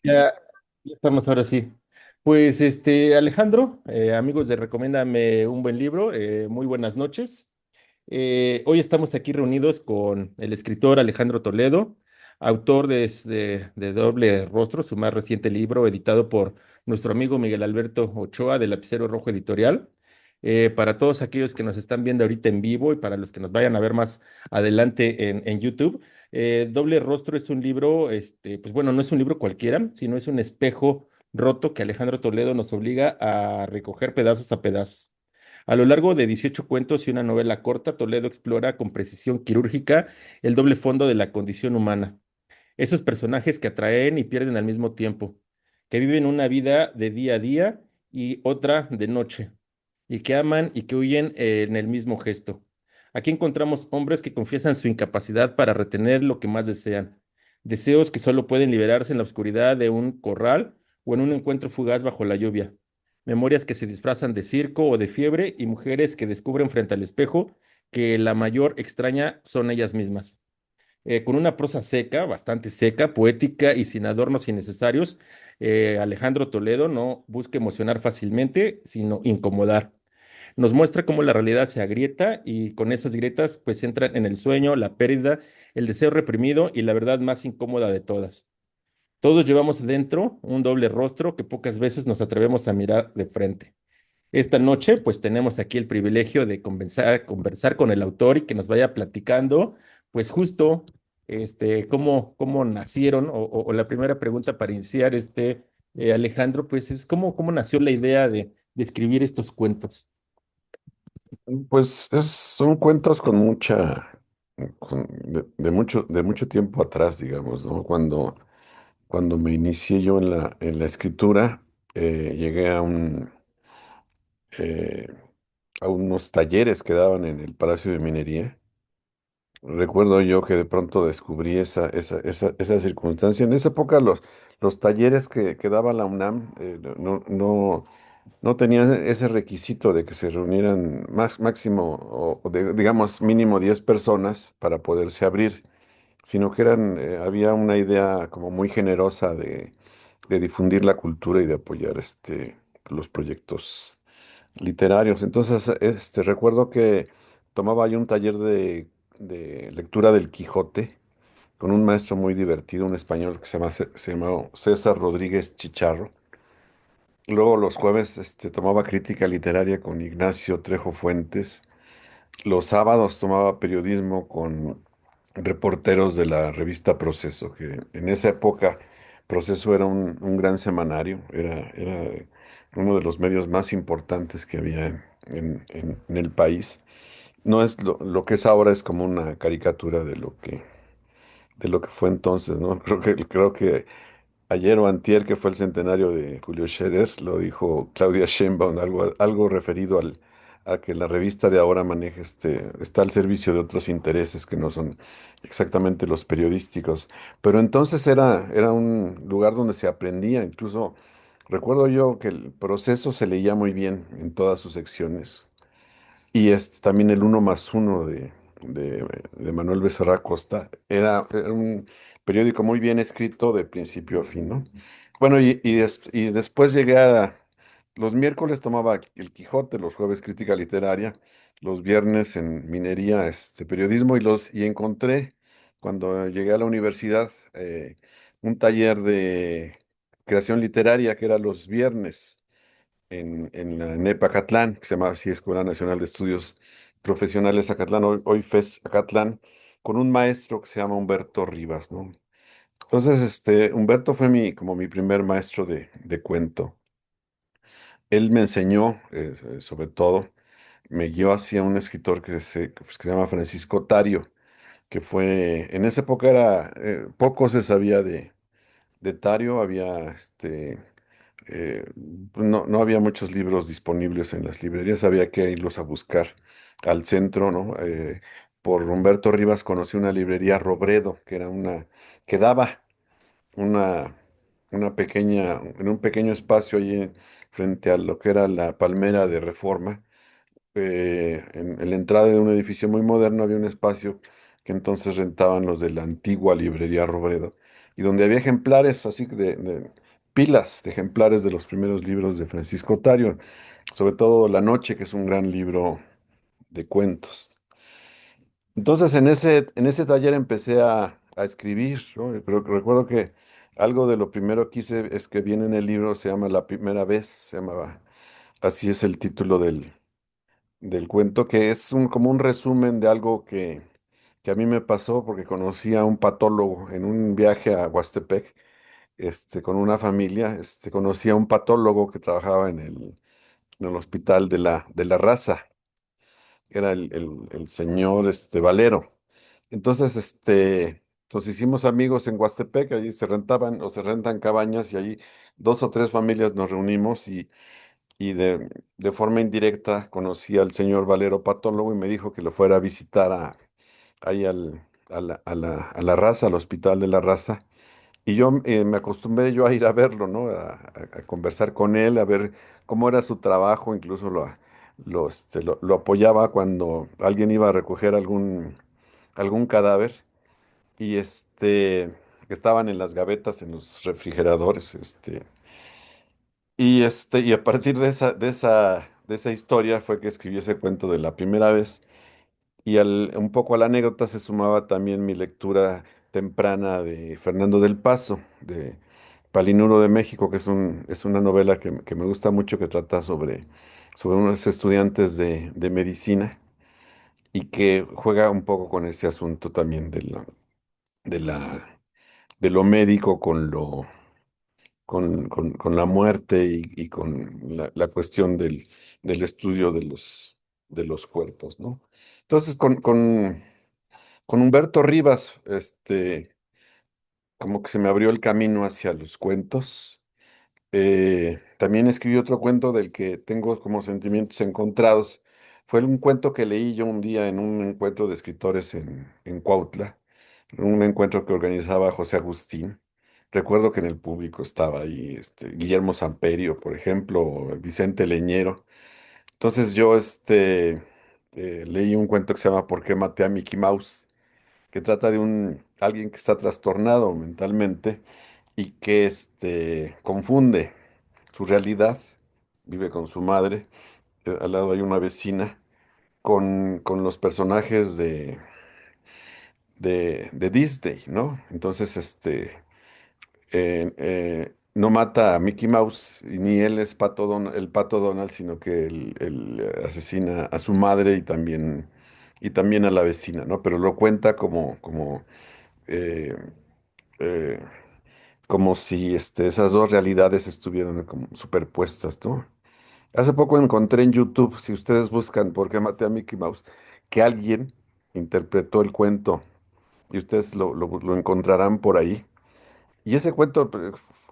Ya, ya estamos ahora sí. Pues Alejandro, amigos de Recomiéndame un buen libro, muy buenas noches. Hoy estamos aquí reunidos con el escritor Alejandro Toledo, autor de Doble Rostro, su más reciente libro, editado por nuestro amigo Miguel Alberto Ochoa de Lapicero Rojo Editorial. Para todos aquellos que nos están viendo ahorita en vivo y para los que nos vayan a ver más adelante en YouTube, Doble Rostro es un libro, pues bueno, no es un libro cualquiera, sino es un espejo roto que Alejandro Toledo nos obliga a recoger pedazos a pedazos. A lo largo de 18 cuentos y una novela corta, Toledo explora con precisión quirúrgica el doble fondo de la condición humana. Esos personajes que atraen y pierden al mismo tiempo, que viven una vida de día a día y otra de noche, y que aman y que huyen en el mismo gesto. Aquí encontramos hombres que confiesan su incapacidad para retener lo que más desean, deseos que solo pueden liberarse en la oscuridad de un corral o en un encuentro fugaz bajo la lluvia, memorias que se disfrazan de circo o de fiebre y mujeres que descubren frente al espejo que la mayor extraña son ellas mismas. Con una prosa seca, bastante seca, poética y sin adornos innecesarios, Alejandro Toledo no busca emocionar fácilmente, sino incomodar. Nos muestra cómo la realidad se agrieta y con esas grietas pues entran en el sueño, la pérdida, el deseo reprimido y la verdad más incómoda de todas. Todos llevamos adentro un doble rostro que pocas veces nos atrevemos a mirar de frente. Esta noche, pues tenemos aquí el privilegio de conversar con el autor y que nos vaya platicando, pues justo, cómo nacieron, o la primera pregunta para iniciar, Alejandro, pues es cómo nació la idea de escribir estos cuentos. Pues son cuentos con de mucho tiempo atrás, digamos, ¿no? Cuando me inicié yo en la escritura, llegué eh, a unos talleres que daban en el Palacio de Minería. Recuerdo yo que de pronto descubrí esa circunstancia. En esa época los talleres que daba la UNAM no tenían ese requisito de que se reunieran máximo digamos mínimo 10 personas para poderse abrir, sino que había una idea como muy generosa de difundir la cultura y de apoyar los proyectos literarios. Entonces, recuerdo que tomaba yo un taller de lectura del Quijote con un maestro muy divertido, un español que se llamaba César Rodríguez Chicharro. Luego los jueves tomaba crítica literaria con Ignacio Trejo Fuentes. Los sábados tomaba periodismo con reporteros de la revista Proceso, que en esa época Proceso era un gran semanario, era uno de los medios más importantes que había en el país. No es lo que es ahora, es como una caricatura de lo que fue entonces, ¿no? Creo que ayer o antier, que fue el centenario de Julio Scherer, lo dijo Claudia Sheinbaum, algo referido a que la revista de ahora maneja está al servicio de otros intereses que no son exactamente los periodísticos. Pero entonces era un lugar donde se aprendía, incluso recuerdo yo que el proceso se leía muy bien en todas sus secciones. Y también el uno más uno de Manuel Becerra Costa era un periódico muy bien escrito de principio a fin, ¿no? Bueno, y después los miércoles tomaba el Quijote, los jueves crítica literaria, los viernes en minería, periodismo, y encontré, cuando llegué a la universidad, un taller de creación literaria que era los viernes en la NEP Acatlán, que se llama así Escuela Nacional de Estudios Profesionales Acatlán, hoy FES Acatlán, con un maestro que se llama Humberto Rivas, ¿no? Entonces, Humberto fue como mi primer maestro de cuento. Él me enseñó, sobre todo, me guió hacia un escritor que se llama Francisco Tario, en esa época poco se sabía de Tario, eh, no había muchos libros disponibles en las librerías, había que irlos a buscar al centro, ¿no? Por Humberto Rivas conocí una librería Robredo, que daba una, en un pequeño espacio allí frente a lo que era la Palmera de Reforma. En la entrada de un edificio muy moderno había un espacio que entonces rentaban los de la antigua librería Robredo. y donde había ejemplares, así de pilas de ejemplares de los primeros libros de Francisco Otario, sobre todo La Noche, que es un gran libro de cuentos. Entonces en ese taller empecé a escribir, ¿no? Pero recuerdo que algo de lo primero que hice es que viene en el libro, se llama La Primera Vez, se llamaba, así es el título del cuento, que es como un resumen de algo que a mí me pasó porque conocí a un patólogo en un viaje a Huastepec, con una familia, conocí a un patólogo que trabajaba en el hospital de la Raza, que era el señor Valero. Entonces, nos hicimos amigos en Huastepec, allí se rentaban o se rentan cabañas y allí dos o tres familias nos reunimos y de forma indirecta conocí al señor Valero patólogo y me dijo que lo fuera a visitar ahí a la Raza, al Hospital de la Raza. Y yo me acostumbré yo a ir a verlo, ¿no? A conversar con él, a ver cómo era su trabajo, incluso lo apoyaba cuando alguien iba a recoger algún cadáver y que estaban en las gavetas, en los refrigeradores, y a partir de esa historia fue que escribí ese cuento de la primera vez. Y un poco a la anécdota se sumaba también mi lectura temprana de Fernando del Paso, de Palinuro de México, que es una novela que me gusta mucho, que trata sobre unos estudiantes de medicina y que juega un poco con ese asunto también de la, de lo médico con la muerte y con la cuestión del estudio de los cuerpos, ¿no? Entonces, con Humberto Rivas, como que se me abrió el camino hacia los cuentos. También escribí otro cuento del que tengo como sentimientos encontrados. Fue un cuento que leí yo un día en un encuentro de escritores en Cuautla, un encuentro que organizaba José Agustín. Recuerdo que en el público estaba ahí Guillermo Samperio, por ejemplo, Vicente Leñero. Entonces yo leí un cuento que se llama ¿Por qué maté a Mickey Mouse?, que trata de alguien que está trastornado mentalmente y que confunde su realidad, vive con su madre, al lado hay una vecina, con los personajes de Disney, ¿no? Entonces, no mata a Mickey Mouse, y ni él es el pato Donald, sino que él asesina a su madre y también a la vecina, ¿no? Pero lo cuenta eh, eh, como si esas dos realidades estuvieran como superpuestas, ¿no? Hace poco encontré en YouTube, si ustedes buscan por qué maté a Mickey Mouse, que alguien interpretó el cuento y ustedes lo encontrarán por ahí. Y ese cuento,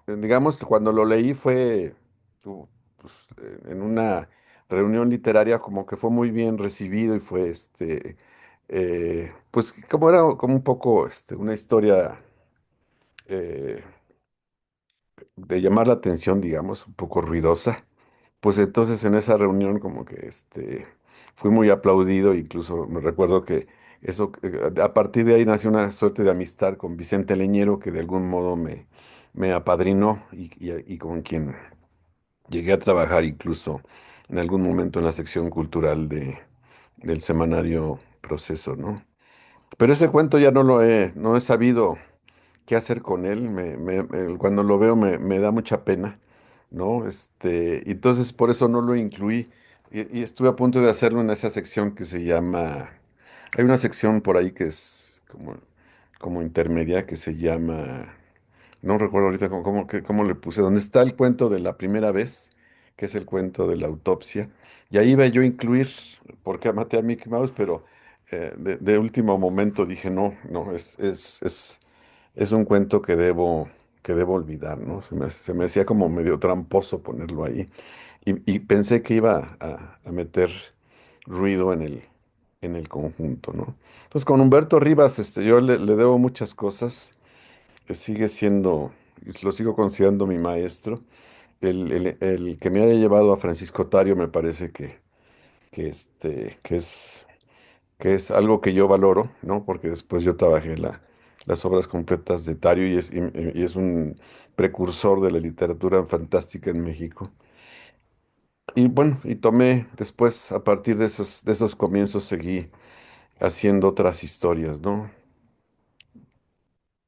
digamos, cuando lo leí fue pues, en una reunión literaria, como que fue muy bien recibido y fue pues como era como un poco una historia eh, de llamar la atención, digamos, un poco ruidosa. Pues entonces en esa reunión como que fui muy aplaudido, incluso me recuerdo que a partir de ahí nació una suerte de amistad con Vicente Leñero que de algún modo me apadrinó y con quien llegué a trabajar incluso en algún momento en la sección cultural del semanario Proceso, ¿no? Pero ese cuento ya no he sabido qué hacer con él. Cuando lo veo me da mucha pena, ¿no? Y entonces por eso no lo incluí. Y estuve a punto de hacerlo en esa sección que se llama. Hay una sección por ahí que es como intermedia que se llama. No recuerdo ahorita cómo le puse. Donde está el cuento de la primera vez, que es el cuento de la autopsia. Y ahí iba yo a incluir, porque maté a Mickey Mouse, pero de último momento dije, no, no, es un cuento que debo olvidar, ¿no? Se me hacía como medio tramposo ponerlo ahí. Y pensé que iba a meter ruido en el conjunto, ¿no? Entonces, con Humberto Rivas, yo le debo muchas cosas, que sigue siendo, y lo sigo considerando mi maestro. El que me haya llevado a Francisco Tario me parece que, que es algo que yo valoro, ¿no? Porque después yo trabajé las obras completas de Tario y es un precursor de la literatura fantástica en México. Y bueno, y tomé después, a partir de esos comienzos, seguí haciendo otras historias, ¿no?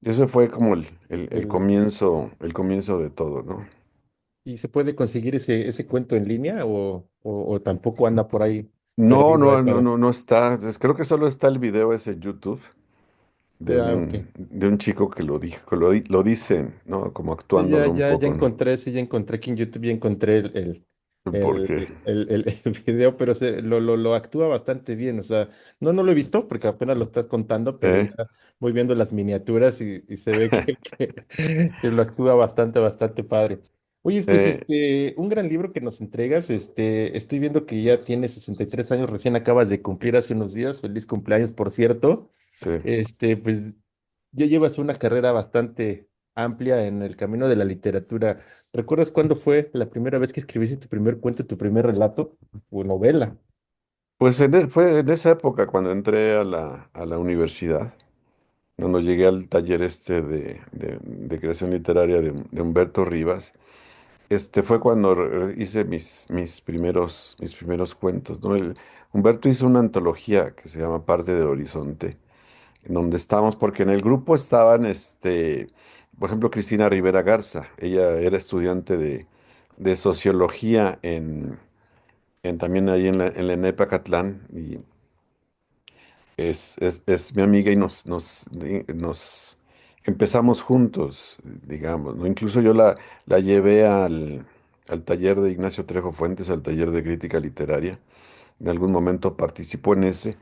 Ese fue como El, el comienzo de todo, ¿no? ¿Y se puede conseguir ese cuento en línea o tampoco anda por ahí No, perdido de no, no, todo? no, no está. Creo que solo está el video ese en YouTube Ah, ok. de un chico que lo dijo, lo dice, ¿no? Como Sí, actuándolo un ya poco, ¿no? encontré, sí, ya encontré aquí en YouTube, ya encontré Porque, el video, pero lo actúa bastante bien. O sea, no lo he visto porque apenas lo estás contando, pero ya ¿eh? voy viendo las miniaturas y se ve que lo actúa bastante padre. Oye, pues Eh, un gran libro que nos entregas, estoy viendo que ya tienes 63 años, recién acabas de cumplir hace unos días. Feliz cumpleaños, por cierto. sí. Pues ya llevas una carrera bastante amplia en el camino de la literatura. ¿Recuerdas cuándo fue la primera vez que escribiste tu primer cuento, tu primer relato o novela? Pues fue en esa época cuando entré a a la universidad, cuando llegué al taller este de creación literaria de Humberto Rivas. Fue cuando hice mis primeros cuentos, ¿no? Humberto hizo una antología que se llama Parte del Horizonte, en donde estamos, porque en el grupo estaban, por ejemplo, Cristina Rivera Garza. Ella era estudiante de sociología también ahí en la ENEP Catlán, y es mi amiga y nos empezamos juntos, digamos, ¿no? Incluso yo la llevé al taller de Ignacio Trejo Fuentes, al taller de crítica literaria. En algún momento participó en ese.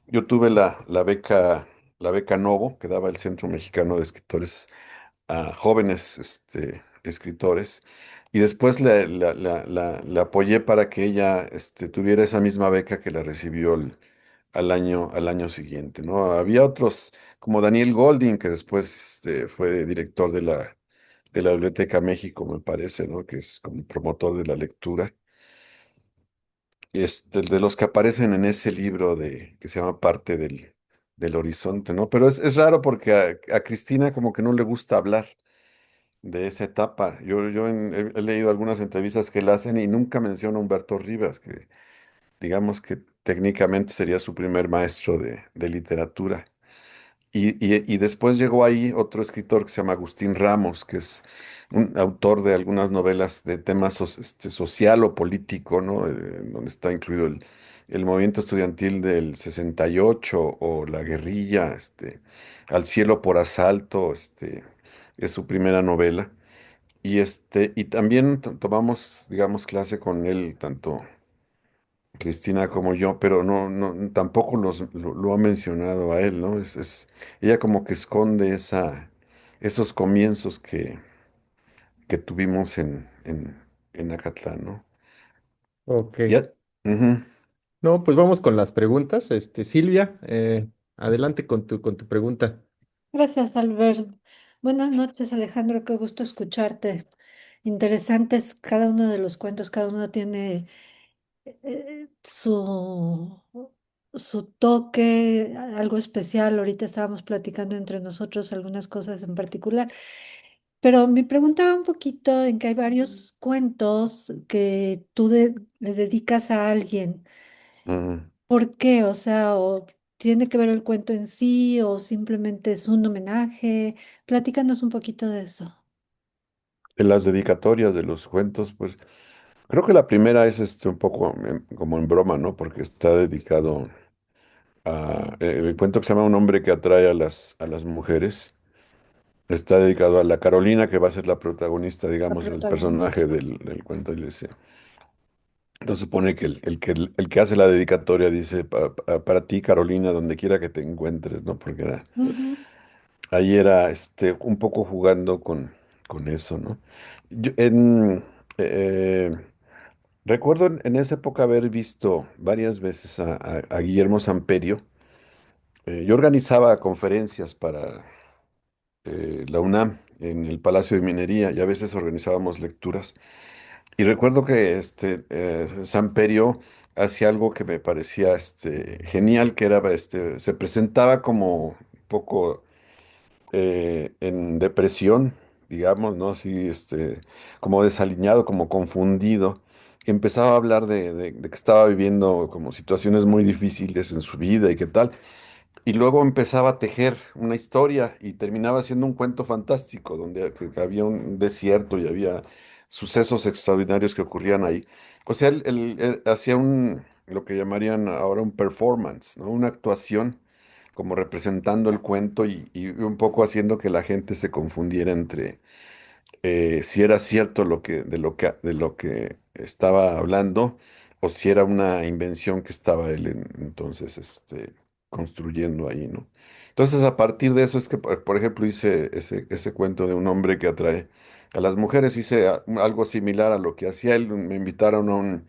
Yo tuve la beca Novo, que daba el Centro Mexicano de Escritores a jóvenes escritores. Y después la apoyé para que ella tuviera esa misma beca que la recibió al año siguiente, ¿no? Había otros, como Daniel Golding, que después fue director de la Biblioteca México, me parece, ¿no? Que es como promotor de la lectura. De los que aparecen en ese libro que se llama Parte del Horizonte, ¿no? Pero es raro porque a Cristina como que no le gusta hablar de esa etapa. He leído algunas entrevistas que le hacen y nunca menciona a Humberto Rivas, que digamos que técnicamente sería su primer maestro de literatura. Y después llegó ahí otro escritor que se llama Agustín Ramos, que es un autor de algunas novelas de temas social o político, ¿no? Donde está incluido el movimiento estudiantil del 68 o la guerrilla, Al cielo por asalto, es su primera novela. Y también tomamos, digamos, clase con él, tanto Cristina como yo, pero tampoco lo ha mencionado a él, ¿no? Ella como que esconde esos comienzos que tuvimos en Acatlán, ¿no? Ok. Ya. Ujú. No, pues vamos con las preguntas. Silvia, adelante con tu pregunta. Gracias, Albert. Buenas noches, Alejandro. Qué gusto escucharte. Interesantes cada uno de los cuentos, cada uno tiene su toque, algo especial. Ahorita estábamos platicando entre nosotros algunas cosas en particular, pero mi pregunta va un poquito en que hay varios cuentos que le dedicas a alguien. Ujú. ¿Por qué? O sea, o tiene que ver el cuento en sí o simplemente es un homenaje. Platícanos un poquito de eso. En las dedicatorias de los cuentos, pues creo que la primera es un poco como en broma, ¿no? Porque está dedicado a el cuento que se llama Un hombre que atrae a a las mujeres. Está dedicado a la Carolina, que va a ser la protagonista, La digamos, el protagonista. personaje del cuento. Entonces supone que el que hace la dedicatoria dice, para ti, Carolina, donde quiera que te encuentres", ¿no? Porque Ujú. ahí era un poco jugando con eso, ¿no? Yo, eh, recuerdo en esa época haber visto varias veces a Guillermo Samperio. Yo organizaba conferencias para la UNAM en el Palacio de Minería y a veces organizábamos lecturas. Y recuerdo que Samperio hacía algo que me parecía genial, que era, se presentaba como un poco en depresión, digamos, ¿no? Así, como desaliñado, como confundido. Empezaba a hablar de que estaba viviendo como situaciones muy difíciles en su vida y qué tal. Y luego empezaba a tejer una historia y terminaba siendo un cuento fantástico, donde que había un desierto y había sucesos extraordinarios que ocurrían ahí. O sea, él hacía lo que llamarían ahora un performance, ¿no? Una actuación como representando el cuento y un poco haciendo que la gente se confundiera entre si era cierto de lo que estaba hablando o si era una invención que estaba él entonces construyendo ahí, ¿no? Entonces a partir de eso es que, por ejemplo, hice ese cuento de un hombre que atrae a las mujeres, hice algo similar a lo que hacía él, me invitaron a un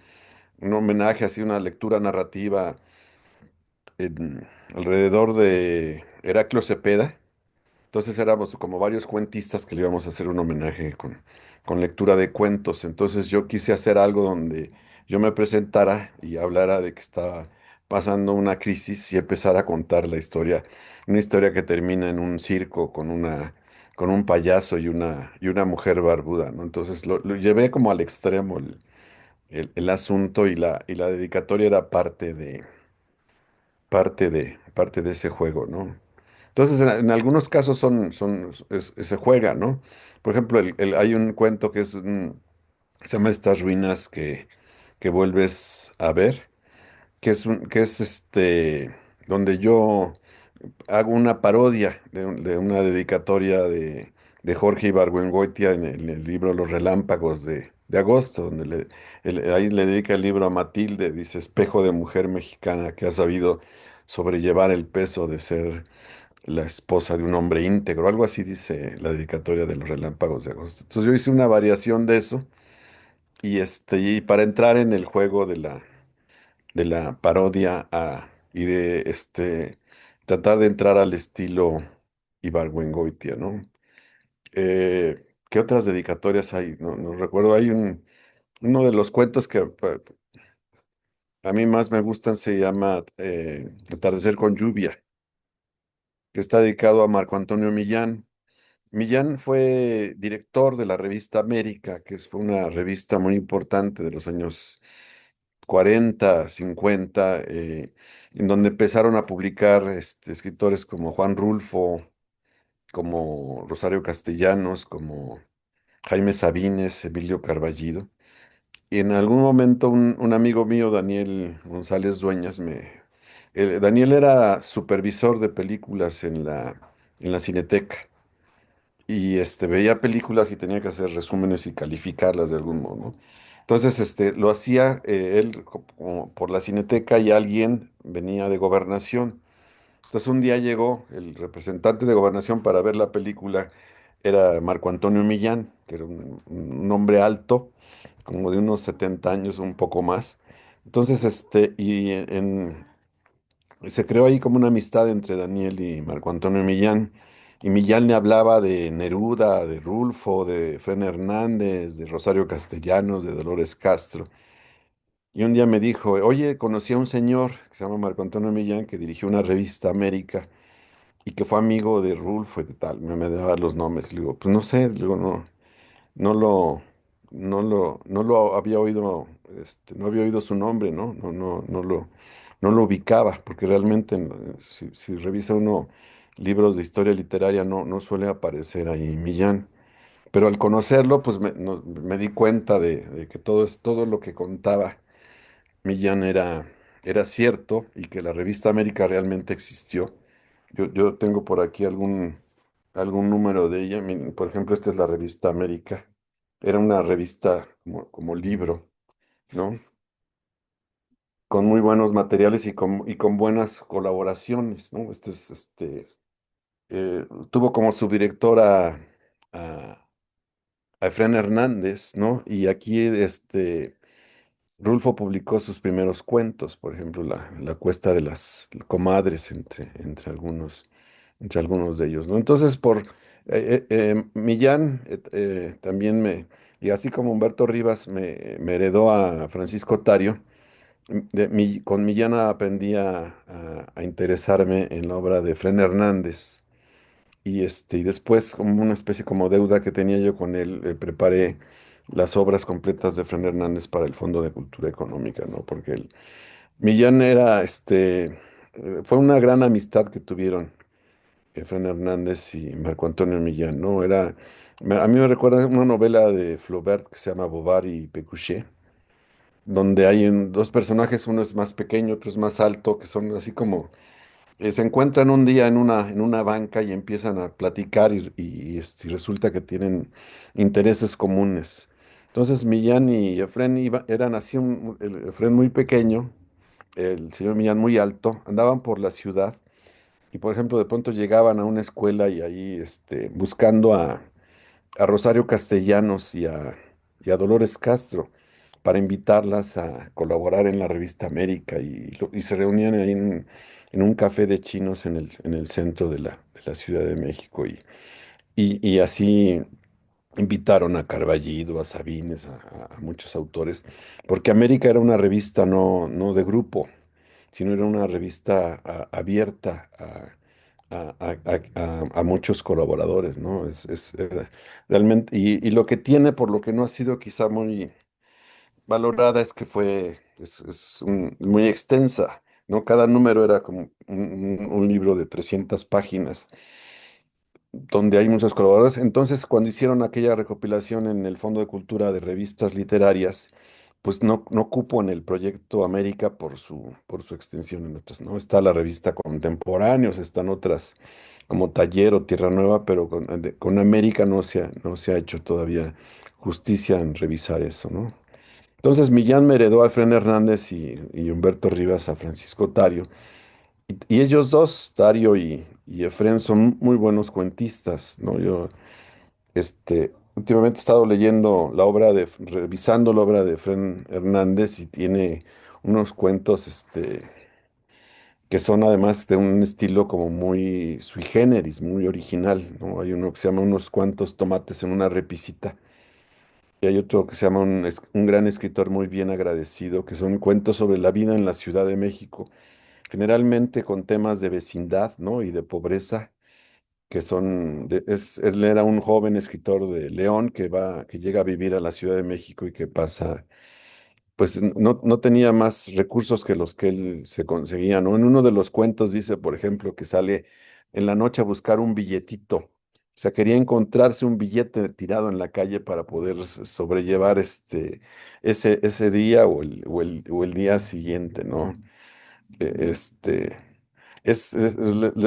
homenaje, así una lectura narrativa alrededor de Heraclio Cepeda. Entonces éramos como varios cuentistas que le íbamos a hacer un homenaje con lectura de cuentos. Entonces yo quise hacer algo donde yo me presentara y hablara de que estaba pasando una crisis y empezara a contar la historia, una historia que termina en un circo con un payaso y una mujer barbuda, ¿no? Entonces lo llevé como al extremo el asunto y la dedicatoria era parte de ese juego, ¿no? Entonces, en algunos casos se juega, ¿no? Por ejemplo, hay un cuento se llama Estas ruinas que vuelves a ver, que es donde yo hago una parodia de una dedicatoria de Jorge Ibargüengoitia en el libro Los Relámpagos de agosto, donde ahí le dedica el libro a Matilde, dice, espejo de mujer mexicana que ha sabido sobrellevar el peso de ser la esposa de un hombre íntegro, algo así dice la dedicatoria de Los Relámpagos de agosto. Entonces yo hice una variación de eso y para entrar en el juego de la parodia y de tratar de entrar al estilo Ibargüengoitia, ¿no? ¿Qué otras dedicatorias hay? No recuerdo. Hay uno de los cuentos que a mí más me gustan, se llama Atardecer con lluvia, que está dedicado a Marco Antonio Millán. Millán fue director de la revista América, fue una revista muy importante de los años 40, 50, en donde empezaron a publicar escritores como Juan Rulfo, como Rosario Castellanos, como Jaime Sabines, Emilio Carballido. Y en algún momento un amigo mío, Daniel González Dueñas, Daniel era supervisor de películas en la Cineteca y veía películas y tenía que hacer resúmenes y calificarlas de algún modo, ¿no? Entonces, lo hacía él como por la Cineteca y alguien venía de Gobernación. Entonces, un día llegó el representante de Gobernación para ver la película, era Marco Antonio Millán, que era un hombre alto, como de unos 70 años, un poco más. Entonces, se creó ahí como una amistad entre Daniel y Marco Antonio Millán. Y Millán le hablaba de Neruda, de Rulfo, de Fren Hernández, de Rosario Castellanos, de Dolores Castro. Y un día me dijo, oye, conocí a un señor que se llama Marco Antonio Millán, que dirigió una revista América y que fue amigo de Rulfo y de tal. Me daba los nombres. Le digo, pues no sé, le digo, no, no lo, no lo había oído, no había oído su nombre, ¿no? No lo ubicaba, porque realmente si revisa uno libros de historia literaria no suele aparecer ahí Millán. Pero al conocerlo, pues me di cuenta de que todo lo que contaba Millán era cierto y que la revista América realmente existió. Yo tengo por aquí algún número de ella. Miren, por ejemplo, esta es la revista América. Era una revista como libro, ¿no? Con muy buenos materiales y con buenas colaboraciones, ¿no? Tuvo como subdirectora a, a Efrén Hernández, ¿no? Y aquí Rulfo publicó sus primeros cuentos, por ejemplo, la Cuesta de las Comadres, entre algunos de ellos, ¿no? Entonces, Millán también y así como Humberto Rivas me heredó a Francisco Tario, con Millán aprendí a interesarme en la obra de Fren Hernández. y después, como una especie como deuda que tenía yo con él, preparé las obras completas de Efraín Hernández para el Fondo de Cultura Económica, ¿no? Porque Millán fue una gran amistad que tuvieron Efraín Hernández y Marco Antonio Millán, ¿no? A mí me recuerda una novela de Flaubert que se llama Bovary y Pécuchet, donde hay dos personajes, uno es más pequeño, otro es más alto, que son así como se encuentran un día en una banca y empiezan a platicar y resulta que tienen intereses comunes. Entonces Millán y Efrén eran así, el Efrén muy pequeño, el señor Millán muy alto, andaban por la ciudad y por ejemplo de pronto llegaban a una escuela y ahí buscando a Rosario Castellanos y a Dolores Castro para invitarlas a colaborar en la revista América y se reunían ahí en un café de chinos en el centro de la Ciudad de México y así invitaron a Carballido, a Sabines, a muchos autores, porque América era una revista no de grupo, sino era una revista abierta a muchos colaboradores, ¿no? Realmente, y lo que tiene, por lo que no ha sido quizá muy valorada, es que muy extensa, ¿no? Cada número era como un libro de 300 páginas donde hay muchos colaboradores. Entonces, cuando hicieron aquella recopilación en el Fondo de Cultura de revistas literarias, pues no cupo en el proyecto América por su extensión en otras, ¿no? Está la revista Contemporáneos, están otras como Taller o Tierra Nueva, pero con América no se ha hecho todavía justicia en revisar eso, ¿no? Entonces Millán me heredó a Efrén Hernández y Humberto Rivas a Francisco Tario. Y ellos dos, Dario y Efrén, son muy buenos cuentistas, ¿no? Yo, últimamente he estado revisando la obra de Efrén Hernández y tiene unos cuentos, que son además de un estilo como muy sui generis, muy original, ¿no? Hay uno que se llama Unos cuantos tomates en una repisita y hay otro que se llama un gran escritor muy bien agradecido, que son cuentos sobre la vida en la Ciudad de México, generalmente con temas de vecindad, ¿no? Y de pobreza, él era un joven escritor de León que llega a vivir a la Ciudad de México y que pasa, pues no tenía más recursos que los que él se conseguía, ¿no? En uno de los cuentos dice, por ejemplo, que sale en la noche a buscar un billetito. O sea, quería encontrarse un billete tirado en la calle para poder sobrellevar ese día o el día siguiente, ¿no? E- Este,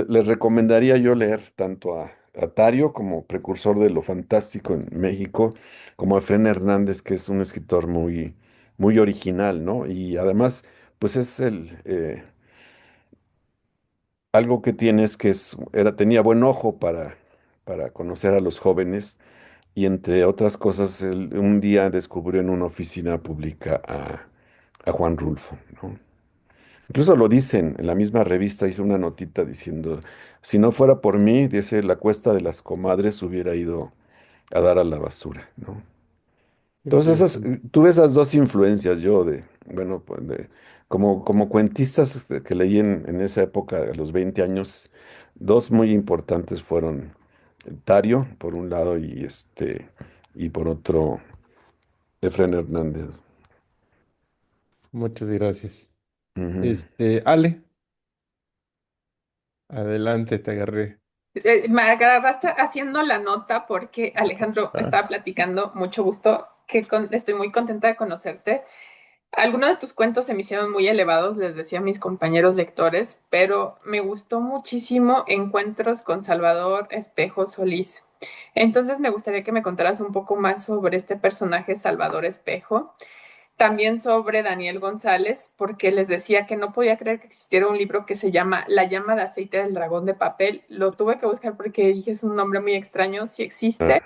le recomendaría yo leer tanto a Tario como precursor de lo fantástico en México, como a Efrén Hernández, que es un escritor muy original, ¿no? Y además, pues algo que tiene es que tenía buen ojo para conocer a los jóvenes y entre otras cosas, él un día descubrió en una oficina pública a Juan Rulfo, ¿no? Incluso lo dicen, en la misma revista hizo una notita diciendo, si no fuera por mí, dice, la Cuesta de las Comadres hubiera ido a dar a la basura, ¿no? Entonces, Interesante. tuve esas dos influencias yo bueno, pues como cuentistas que leí en esa época, a los 20 años, dos muy importantes fueron Tario, por un lado, y por otro, Efrén Hernández. Muchas gracias. Ujú. Ale, adelante, te agarré. Me agarraste haciendo la nota porque Alejandro Ah, estaba platicando, mucho gusto, estoy muy contenta de conocerte. Algunos de tus cuentos se me hicieron muy elevados, les decía a mis compañeros lectores, pero me gustó muchísimo Encuentros con Salvador Espejo Solís. Entonces me gustaría que me contaras un poco más sobre este personaje Salvador Espejo, también sobre Daniel González, porque les decía que no podía creer que existiera un libro que se llama La llama de aceite del dragón de papel. Lo tuve que buscar porque dije es un nombre muy extraño, si existe. Ah,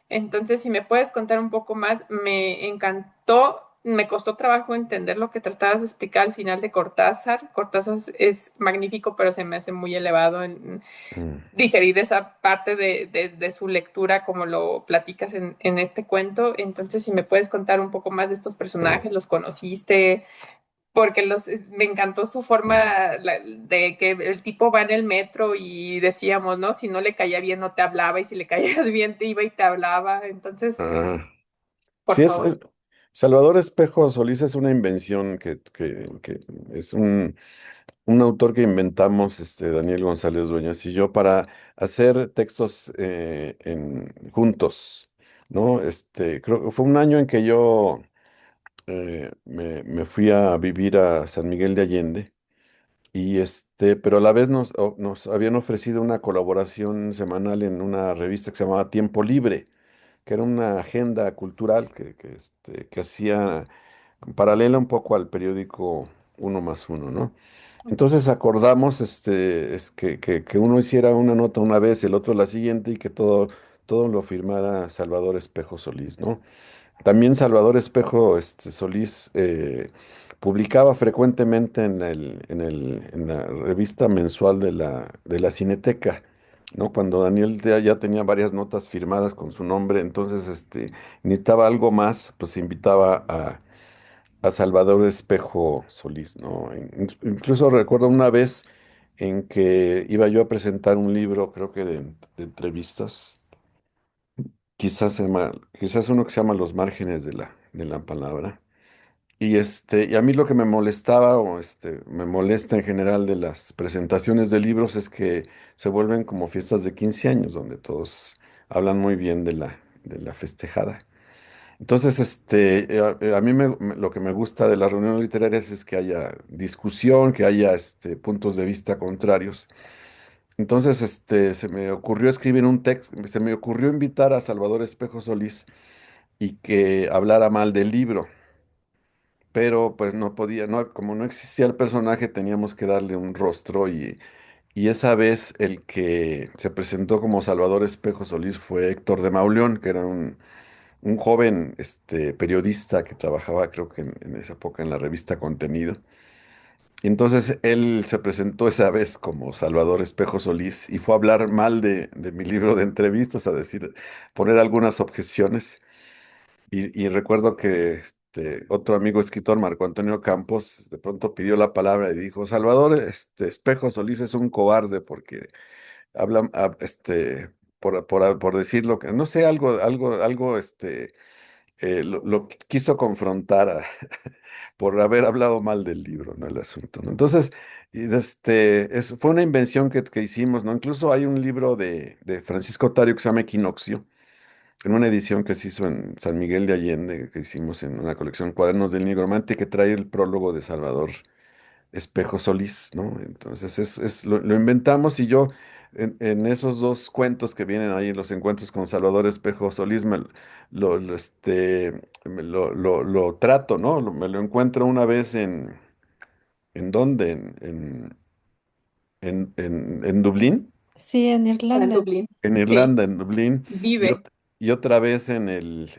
Entonces, si me puedes contar un poco más, me encantó. Me costó trabajo entender lo que tratabas de explicar al final de Cortázar. Cortázar es magnífico, pero se me hace muy elevado en mm. digerir esa parte de su lectura como lo platicas en este cuento. Entonces, si me puedes contar un poco más de estos personajes, ¿los conociste? porque me encantó su forma de que el tipo va en el metro y decíamos, ¿no? Si no le caía bien no te hablaba y si le caías bien te iba y te hablaba. Entonces, Ah, por sí, favor. Salvador Espejo Solís es una invención que es un autor que inventamos, Daniel González Dueñas y yo, para hacer textos juntos, ¿no? Creo que fue un año en que yo me fui a vivir a San Miguel de Allende. Pero a la vez nos habían ofrecido una colaboración semanal en una revista que se llamaba Tiempo Libre, que era una agenda cultural que hacía paralela un poco al periódico Uno más Uno, ¿no? Entonces acordamos que uno hiciera una nota una vez, el otro la siguiente y que todo lo firmara Salvador Espejo Solís, ¿no? También Salvador Espejo Solís publicaba frecuentemente en la revista mensual de la Cineteca, ¿no? Cuando Daniel ya tenía varias notas firmadas con su nombre, entonces necesitaba algo más, pues invitaba a Salvador Espejo Solís, ¿no? Incluso recuerdo una vez en que iba yo a presentar un libro, creo que de entrevistas. Quizás uno que se llama Los márgenes de la palabra. Y a mí lo que me molestaba o me molesta en general de las presentaciones de libros es que se vuelven como fiestas de 15 años, donde todos hablan muy bien de la festejada. Entonces, a mí lo que me gusta de las reuniones literarias es que haya discusión, que haya puntos de vista contrarios. Entonces, se me ocurrió escribir un texto, se me ocurrió invitar a Salvador Espejo Solís y que hablara mal del libro, pero pues no podía, no, como no existía el personaje, teníamos que darle un rostro y esa vez el que se presentó como Salvador Espejo Solís fue Héctor de Mauleón, que era un joven periodista que trabajaba, creo que en esa época en la revista Contenido. Y entonces él se presentó esa vez como Salvador Espejo Solís y fue a hablar mal de mi libro de entrevistas, a decir, poner algunas objeciones. Y recuerdo que otro amigo escritor, Marco Antonio Campos, de pronto pidió la palabra y dijo, Salvador, Espejo Solís es un cobarde porque habla, por decirlo, que no sé, algo, lo quiso confrontar por haber hablado mal del libro, ¿no? El asunto, ¿no? Entonces, fue una invención que hicimos, ¿no? Incluso hay un libro de Francisco Otario que se llama Equinoccio, en una edición que se hizo en San Miguel de Allende, que hicimos en una colección Cuadernos del Nigromante, que trae el prólogo de Salvador Espejo Solís, ¿no? Entonces lo inventamos y yo en esos dos cuentos que vienen ahí, los encuentros con Salvador Espejo Solís, lo trato, ¿no? Me lo encuentro una vez ¿en dónde? En Dublín, Sí, en En Irlanda. Dublín. en Sí, Irlanda, en Dublín, y, vive y otra vez en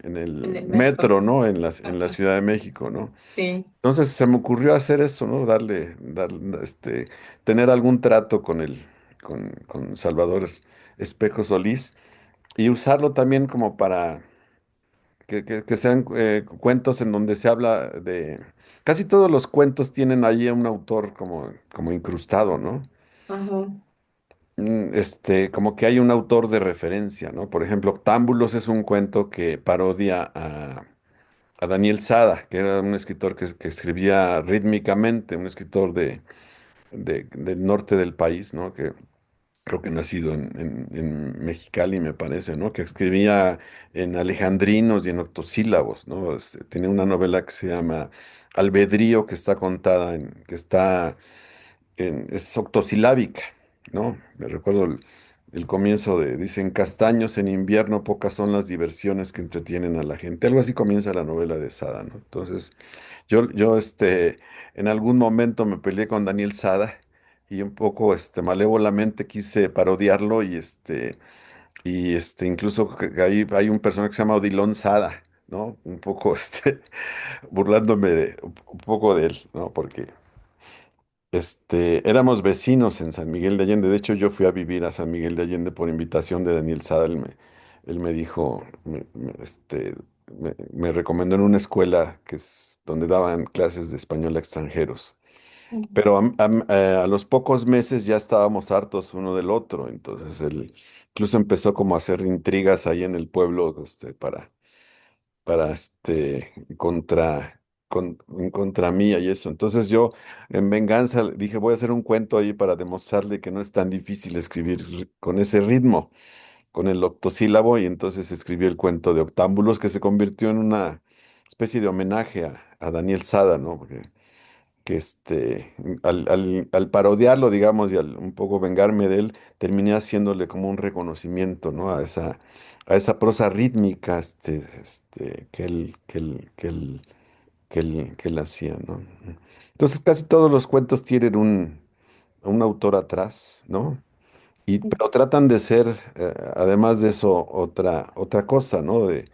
en el el metro. metro, ¿no? En la Ajá, Ciudad de México, ¿no? sí. Entonces se me ocurrió hacer eso, ¿no? Tener algún trato con Salvador Espejo Solís y usarlo también como para que sean cuentos en donde se habla de... Casi todos los cuentos tienen ahí a un autor como incrustado, ¿no? Ajá, Como que hay un autor de referencia, ¿no? Por ejemplo, Octámbulos es un cuento que parodia a Daniel Sada, que era un escritor que escribía rítmicamente, un escritor del norte del país, ¿no? Que creo que nacido en Mexicali, me parece, ¿no? Que escribía en alejandrinos y en octosílabos, ¿no? Tiene una novela que se llama Albedrío, que está contada que está es octosilábica, ¿no? Me recuerdo el comienzo dicen, castaños en invierno, pocas son las diversiones que entretienen a la gente. Algo así comienza la novela de Sada, ¿no? Entonces, yo, en algún momento me peleé con Daniel Sada y un poco, malévolamente quise parodiarlo incluso que hay un personaje que se llama Odilon Sada, ¿no? Un poco, burlándome un poco de él, ¿no? Porque éramos vecinos en San Miguel de Allende. De hecho, yo fui a vivir a San Miguel de Allende por invitación de Daniel Sada. Él me dijo, me recomendó en una escuela que es donde daban clases de español a extranjeros. Pero a los pocos meses ya estábamos hartos uno del otro, entonces él incluso empezó como a hacer intrigas ahí en el pueblo, para en contra mía y eso. Entonces yo en venganza dije, voy a hacer un cuento ahí para demostrarle que no es tan difícil escribir con ese ritmo, con el octosílabo, y entonces escribí el cuento de Octámbulos, que se convirtió en una especie de homenaje a Daniel Sada, ¿no? Porque que al parodiarlo, digamos, y al un poco vengarme de él, terminé haciéndole como un reconocimiento, ¿no? A esa prosa rítmica, que él hacía, ¿no? Entonces casi todos los cuentos tienen un autor atrás, ¿no? Pero tratan de ser, además de eso, otra cosa, ¿no? De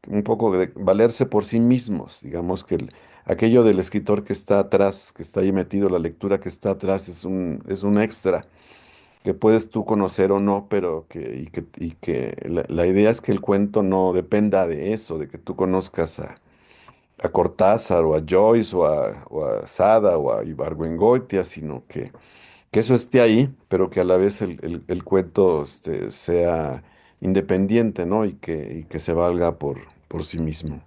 un poco de valerse por sí mismos. Digamos que aquello del escritor que está atrás, que está ahí metido, la lectura que está atrás, es un extra que puedes tú conocer o no, pero que la idea es que el cuento no dependa de eso, de que tú conozcas a Cortázar o a Joyce o a Sada o a Ibargüengoitia, sino que eso esté ahí, pero que a la vez el cuento sea independiente, ¿no? Y que se valga por sí mismo.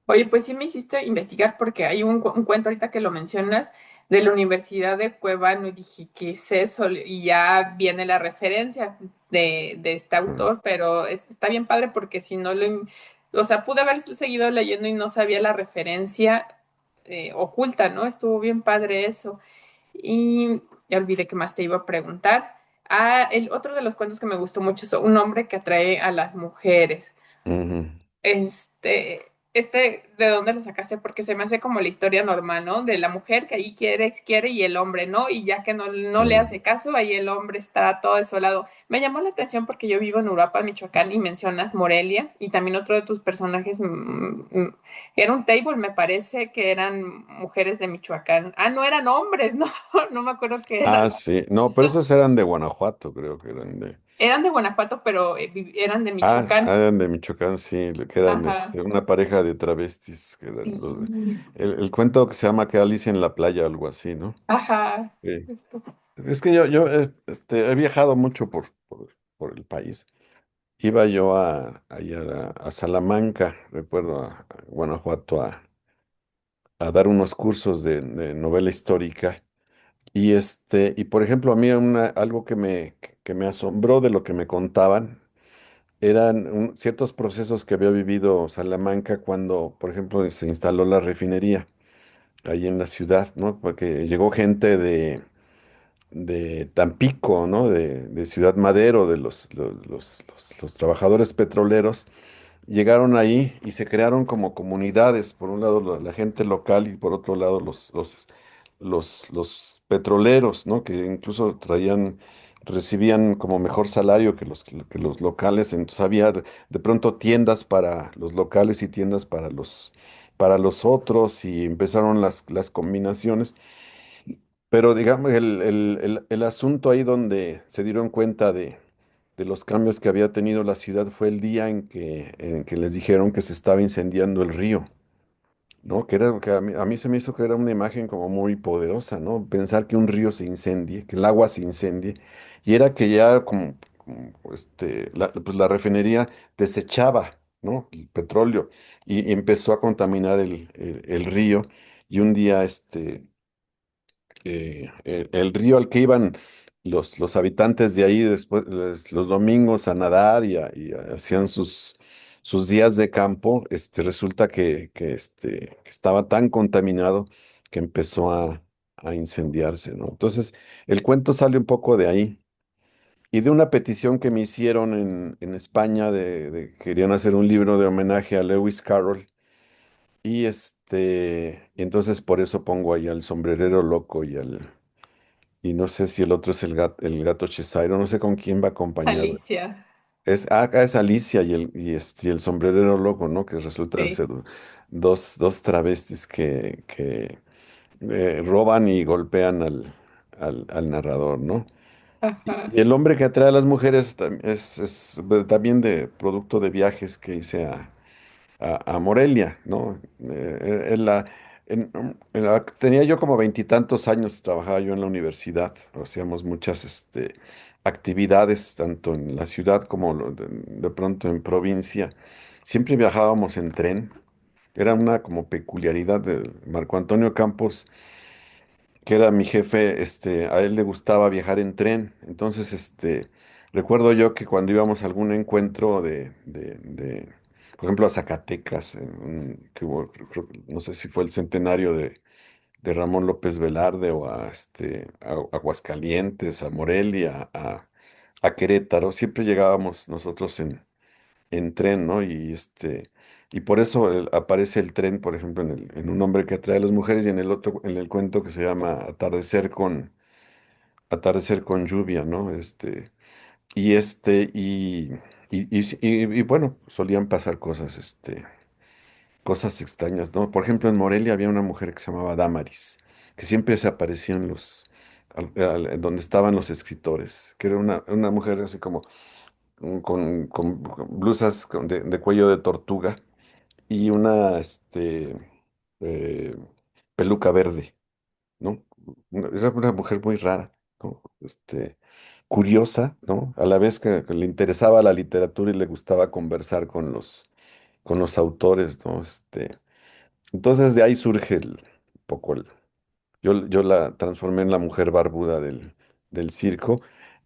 Oye, pues sí me hiciste investigar porque hay un cuento ahorita que lo mencionas de la Universidad de Cuevano y dije, ¿qué es eso? Y ya viene la referencia de este Ah, autor, pero está bien padre porque si no o sea, pude haber seguido leyendo y no sabía la referencia oculta, ¿no? Estuvo bien padre eso. Y ya olvidé qué más te iba a preguntar. Ah, el otro de los cuentos que me gustó mucho es un hombre que atrae a las mujeres. ujú. ¿De dónde lo sacaste? Porque se me hace como la historia normal, ¿no? De la mujer que ahí quiere y el hombre no, y ya que no le Mm. hace caso, ahí el hombre está todo desolado. Me llamó la atención porque yo vivo en Uruapan, Michoacán, y mencionas Morelia, y también otro de tus personajes era un table, me parece que eran mujeres de Michoacán. Ah, no eran hombres, no, no me acuerdo qué eran. Ah, sí. No, pero esos eran de Guanajuato, creo que eran de. Eran de Guanajuato, pero eran de Ah, Michoacán. eran de Michoacán, sí, que eran Ajá. una pareja de travestis, que eran Sí. el cuento que se llama Que Alicia en la playa, algo así, ¿no? Ajá. Sí. Justo. Es que yo he viajado mucho por el país. Iba yo ahí a Salamanca, recuerdo, a Guanajuato, a dar unos cursos de novela histórica. Y por ejemplo, a mí algo que me asombró de lo que me contaban eran ciertos procesos que había vivido Salamanca cuando, por ejemplo, se instaló la refinería ahí en la ciudad, ¿no? Porque llegó gente de Tampico, ¿no? De Ciudad Madero, de los trabajadores petroleros. Llegaron ahí y se crearon como comunidades, por un lado la gente local y por otro lado los petroleros, ¿no? Que incluso recibían como mejor salario que los locales, entonces había de pronto tiendas para los locales y tiendas para los otros, y empezaron las combinaciones. Pero digamos, el asunto ahí donde se dieron cuenta de los cambios que había tenido la ciudad fue el día en que les dijeron que se estaba incendiando el río, ¿no? Que a mí se me hizo que era una imagen como muy poderosa, ¿no? Pensar que un río se incendie, que el agua se incendie, y era que ya pues la refinería desechaba, ¿no? El petróleo, y empezó a contaminar el río, y un día el río al que iban los habitantes de ahí después, los domingos a nadar y hacían sus días de campo, resulta que estaba tan contaminado que empezó a incendiarse, ¿no? Entonces, el cuento sale un poco de ahí. Y de una petición que me hicieron en España, querían hacer un libro de homenaje a Lewis Carroll. Y entonces por eso pongo ahí al sombrerero loco y no sé si el otro es el gato Cheshire, no sé con quién va acompañado. Alicia. Acá es Alicia y el sombrerero loco, ¿no? Que resultan Sí. ser dos travestis que roban y golpean al narrador, ¿no? Ajá. Y el hombre que atrae a las mujeres es también de producto de viajes que hice a Morelia, ¿no? Tenía yo como veintitantos años, trabajaba yo en la universidad, hacíamos muchas actividades, tanto en la ciudad como de pronto en provincia. Siempre viajábamos en tren. Era una como peculiaridad de Marco Antonio Campos, que era mi jefe, a él le gustaba viajar en tren. Entonces, recuerdo yo que cuando íbamos a algún encuentro por ejemplo, a Zacatecas, que hubo, no sé si fue el centenario de Ramón López Velarde, o a Aguascalientes, a Morelia, a Querétaro, siempre llegábamos nosotros en tren, ¿no? Y por eso aparece el tren, por ejemplo, en Un hombre que atrae a las mujeres, y en el otro, en el cuento que se llama Atardecer con lluvia, ¿no? Y y bueno, solían pasar cosas, cosas extrañas, ¿no? Por ejemplo, en Morelia había una mujer que se llamaba Damaris, que siempre se aparecía donde estaban los escritores, que era una mujer así como con blusas de cuello de tortuga, y una eh, peluca verde, ¿no? Era una mujer muy rara, ¿no? Curiosa, ¿no? A la vez que le interesaba la literatura y le gustaba conversar con los autores, ¿no? Entonces de ahí surge un poco yo la transformé en la mujer barbuda del circo,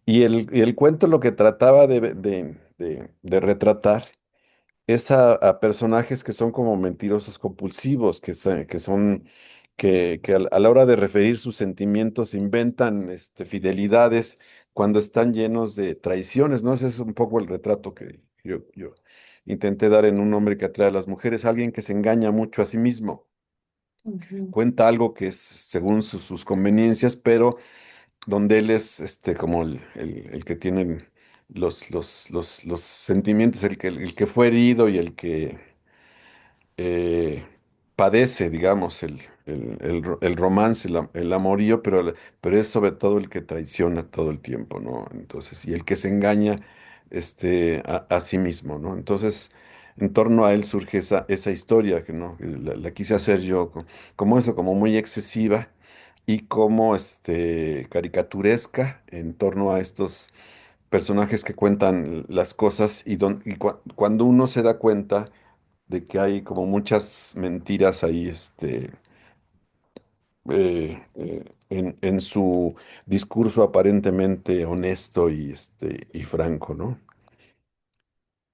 y el cuento lo que trataba de retratar es a personajes que son como mentirosos compulsivos, que a la hora de referir sus sentimientos inventan fidelidades cuando están llenos de traiciones, ¿no? Ese es un poco el retrato que yo intenté dar en Un hombre que atrae a las mujeres, alguien que se engaña mucho a sí mismo, Ujú. cuenta algo que es según sus conveniencias, pero donde él es como el que tiene los sentimientos, el que fue herido, y el que eh, padece, digamos, el romance, el amorío, pero es sobre todo el que traiciona todo el tiempo, ¿no? Entonces, y el que se engaña a sí mismo, ¿no? Entonces, en torno a él surge esa historia que, ¿no? Que la quise hacer yo como eso, como muy excesiva, y como caricaturesca en torno a estos personajes que cuentan las cosas, cuando uno se da cuenta de que hay como muchas mentiras ahí, en su discurso aparentemente honesto y franco, ¿no?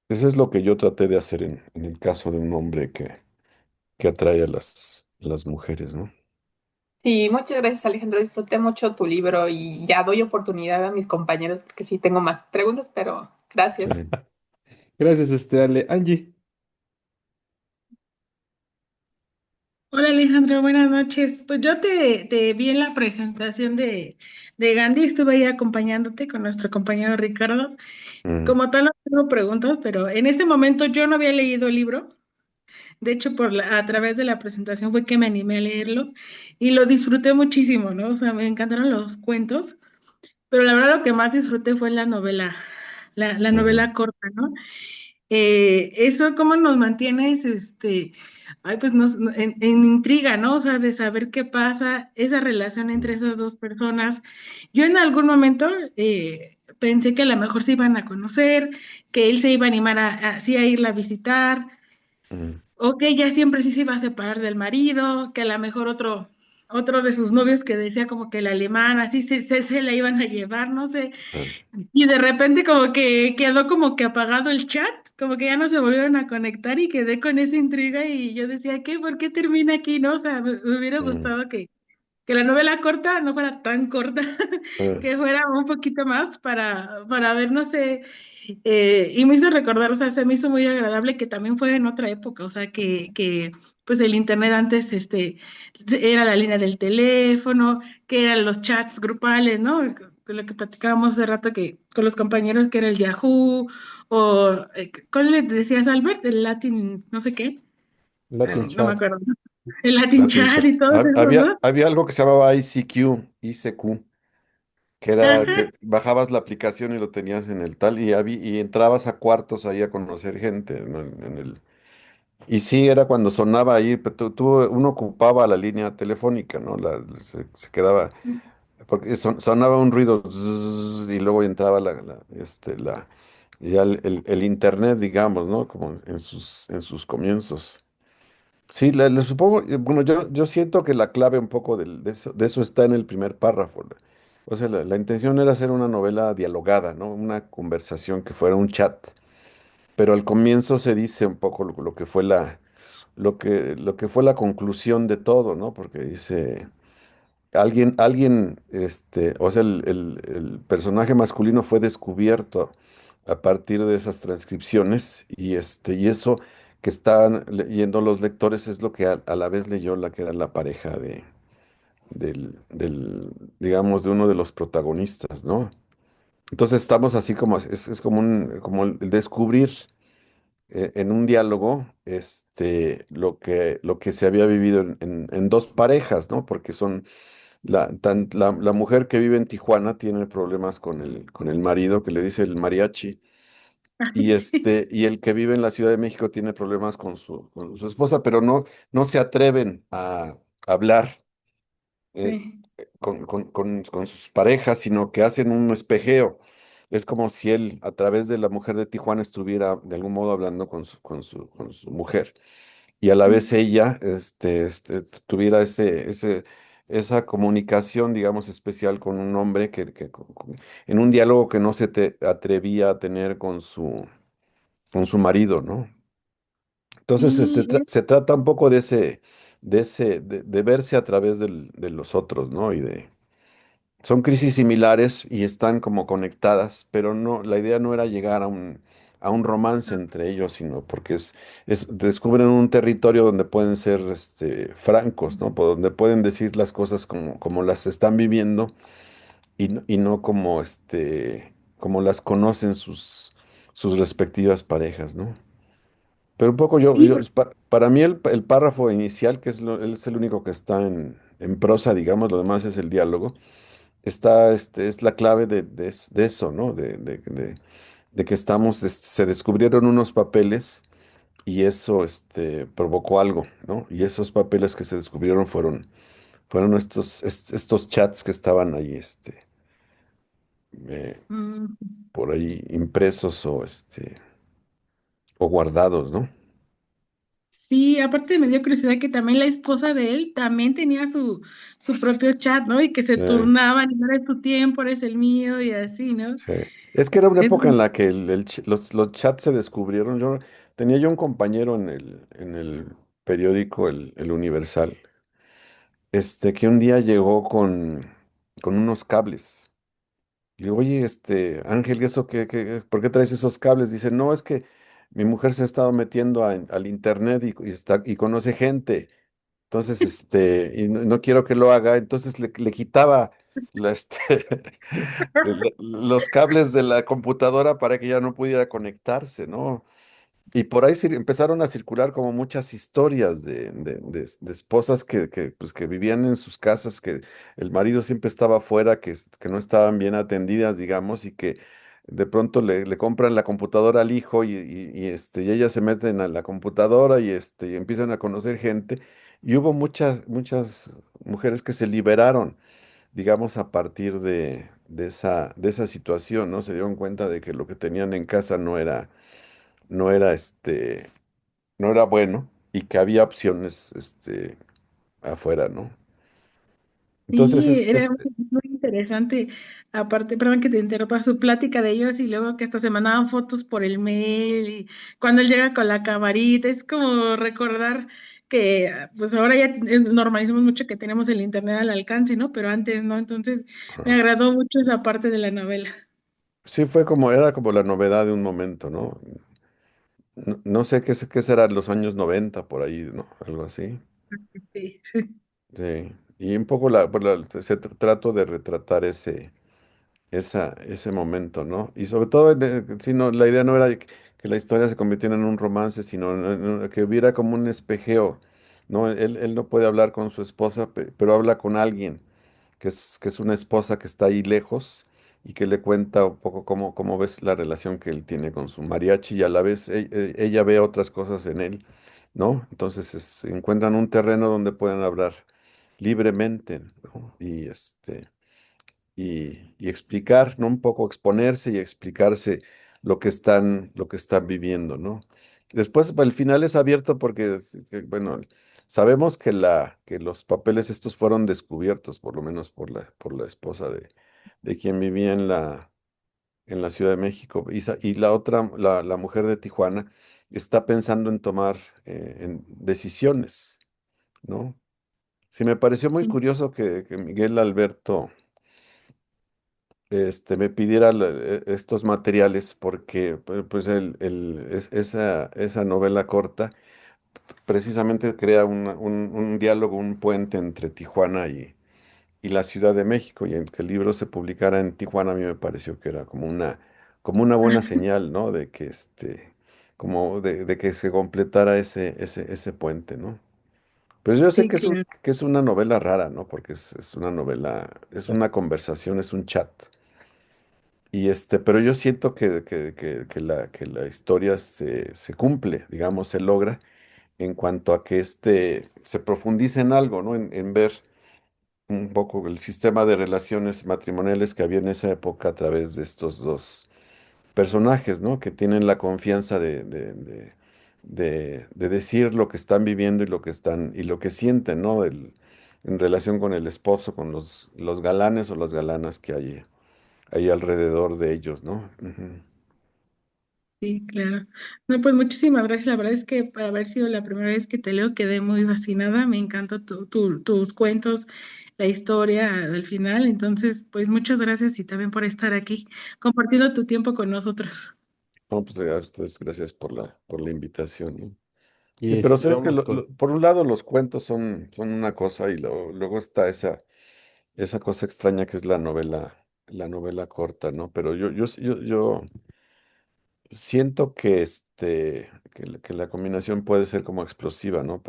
Eso es lo que yo traté de hacer en el caso de Un hombre que atrae a las mujeres, ¿no? Sí, muchas gracias, Alejandro. Disfruté mucho tu libro y ya doy oportunidad a mis compañeros porque sí tengo más preguntas, pero gracias. Sí. Gracias, Ale. Angie. Hola Alejandro, buenas noches. Pues yo te vi en la presentación de Gandhi, estuve ahí acompañándote con nuestro compañero Ricardo. Mm, Como tal, no tengo preguntas, pero en este momento yo no había leído el libro. De hecho, a través de la presentación fue que me animé a leerlo y lo disfruté muchísimo, ¿no? O sea, me encantaron los cuentos, pero la verdad lo que más disfruté fue la novela, la ujú, novela corta, ¿no? Eso cómo nos mantienes, ay, pues en intriga, ¿no? O sea, de saber qué pasa, esa relación entre mm, esas dos personas. Yo en algún momento pensé que a lo mejor se iban a conocer, que él se iba a animar así a irla a visitar, mm, o que ella siempre sí se iba a separar del marido, que a lo mejor otro de sus novios que decía como que el alemán, así se la iban a llevar, no sé. ah, Y de repente como que quedó como que apagado el chat, como que ya no se volvieron a conectar y quedé con esa intriga y yo decía, ¿qué? ¿Por qué termina aquí? No, o sea, me hubiera mm, gustado que la novela corta no fuera tan corta, ah, que fuera un poquito más para ver, no sé, y me hizo recordar, o sea, se me hizo muy agradable que también fue en otra época, o sea, que pues el internet antes, era la línea del teléfono, que eran los chats grupales, ¿no? Con lo que platicábamos hace rato que con los compañeros que era el Yahoo, o, ¿cuál le decías, Albert? El Latin, no sé qué, Latin no me Chat. acuerdo, el Latin Latin Chat Chat. y todo eso, Había, ¿no? había algo que se llamaba ICQ, que era Ajá. que bajabas la aplicación y lo tenías en el tal, y entrabas a cuartos ahí a conocer gente, ¿no? Y sí, era cuando sonaba ahí, pero uno ocupaba la línea telefónica, ¿no? Se quedaba, porque sonaba un ruido zzzz, y luego entraba ya el internet, digamos, ¿no? Como en sus comienzos. Sí, le supongo, bueno, yo siento que la clave un poco de eso está en el primer párrafo. O sea, la intención era hacer una novela dialogada, ¿no? Una conversación que fuera un chat, pero al comienzo se dice un poco lo que fue lo que fue la conclusión de todo, ¿no? Porque dice, o sea, el personaje masculino fue descubierto a partir de esas transcripciones y eso que están leyendo los lectores es lo que a la vez leyó la que era la pareja digamos, de uno de los protagonistas, ¿no? Entonces estamos así como, es como como el descubrir en un diálogo, lo que se había vivido en dos parejas, ¿no? Porque son la mujer que vive en Tijuana tiene problemas con el marido que le dice el mariachi. Sí, Y el que vive en la Ciudad de México tiene problemas con su esposa, pero no se atreven a hablar eh, sí. con sus parejas, sino que hacen un espejeo. Es como si él, a través de la mujer de Tijuana, estuviera de algún modo hablando con su mujer. Y a la vez ella, tuviera esa comunicación, digamos, especial con un hombre en un diálogo que no se te atrevía a tener con su marido, ¿no? Entonces Sí, se trata un poco de verse a través de los otros, ¿no? Son crisis similares y están como conectadas, pero no, la idea no era llegar a un romance entre ellos, sino porque descubren un territorio donde pueden ser francos, ¿no? Donde pueden decir las cosas como las están viviendo y no como, como las conocen sus respectivas parejas, ¿no? Pero un poco sí, para mí el párrafo inicial, que es el único que está en prosa, digamos, lo demás es el diálogo, es la clave de eso, ¿no? De que se descubrieron unos papeles y eso, provocó algo, ¿no? Y esos papeles que se descubrieron fueron estos chats que estaban ahí, eh, mm, por ahí impresos o guardados, ¿no? sí, aparte me dio curiosidad que también la esposa de él también tenía su propio chat, ¿no? Y que se Sí. turnaban, y no es tu tiempo, eres el mío, y así, ¿no? Sí. Es que era una Es- época en la que los chats se descubrieron. Tenía yo un compañero en el periódico El Universal, que un día llegó con unos cables. Le digo, oye, Ángel, ¿eso por qué traes esos cables? Dice, no, es que mi mujer se ha estado metiendo al internet y conoce gente. Entonces, y no quiero que lo haga. Entonces le quitaba la, este, los cables de la computadora para que ya no pudiera conectarse, ¿no? Y por ahí empezaron a circular como muchas historias de esposas pues, que vivían en sus casas, que el marido siempre estaba afuera, que no estaban bien atendidas, digamos, y que de pronto le compran la computadora al hijo y ellas se meten a la computadora y empiezan a conocer gente. Y hubo muchas mujeres que se liberaron, digamos, a partir de esa situación, ¿no? Se dieron cuenta de que lo que tenían en casa no era no era bueno y que había opciones afuera, ¿no? Entonces Sí, era muy interesante. Aparte, perdón que te interrumpa, su plática de ellos y luego que hasta se mandaban fotos por el mail y cuando él llega con la camarita, es como recordar que pues ahora ya normalizamos mucho que tenemos el internet al alcance, ¿no? Pero antes no, entonces me ajá. agradó mucho esa parte de la novela. Sí era como la novedad de un momento, ¿no? No sé qué será los años 90 por ahí, ¿no? Algo así. Sí. Sí. Y un poco trato de retratar ese momento, ¿no? Y sobre todo, si no, la idea no era que la historia se convirtiera en un romance, sino que hubiera como un espejeo, ¿no? Él no puede hablar con su esposa, pero habla con alguien, que es una esposa que está ahí lejos y que le cuenta un poco cómo ves la relación que él tiene con su mariachi y a la vez ella ve otras cosas en él ¿no? Entonces encuentran un terreno donde pueden hablar libremente, ¿no? Y explicar, ¿no? Un poco exponerse y explicarse lo que están viviendo, ¿no? Después, el final es abierto porque, bueno, sabemos que que los papeles estos fueron descubiertos, por lo menos por la esposa de quien vivía en la Ciudad de México. Y la otra, la mujer de Tijuana, está pensando en tomar en decisiones, ¿no? Sí, me pareció muy Sí, curioso que Miguel Alberto me pidiera estos materiales porque pues esa novela corta precisamente crea un diálogo, un puente entre Tijuana y la Ciudad de México, y el que el libro se publicara en Tijuana a mí me pareció que era como una buena señal, ¿no? De que como de que se completara ese puente, ¿no? Pues yo sé sí, que claro. que es una novela rara, ¿no? Porque es una novela, es una conversación, es un chat. Y pero yo siento que la historia se cumple, digamos, se logra en cuanto a que se profundiza en algo, ¿no? En ver un poco el sistema de relaciones matrimoniales que había en esa época a través de estos dos personajes, ¿no? Que tienen la confianza de decir lo que están viviendo y lo que y lo que sienten, ¿no? En relación con el esposo, con los galanes o las galanas que hay ahí alrededor de ellos, ¿no? Ujú. Sí, claro. No, pues muchísimas gracias. La verdad es que para haber sido la primera vez que te leo quedé muy fascinada. Me encantó tus cuentos, la historia al final. Entonces, pues muchas gracias y también por estar aquí compartiendo tu tiempo con nosotros. No, pues a ustedes gracias por la invitación, ¿no? Sí, Y pero sé que vamos con... por un lado los cuentos son una cosa y luego está esa cosa extraña que es la novela corta, ¿no? Pero yo siento que, que la combinación puede ser como explosiva, ¿no?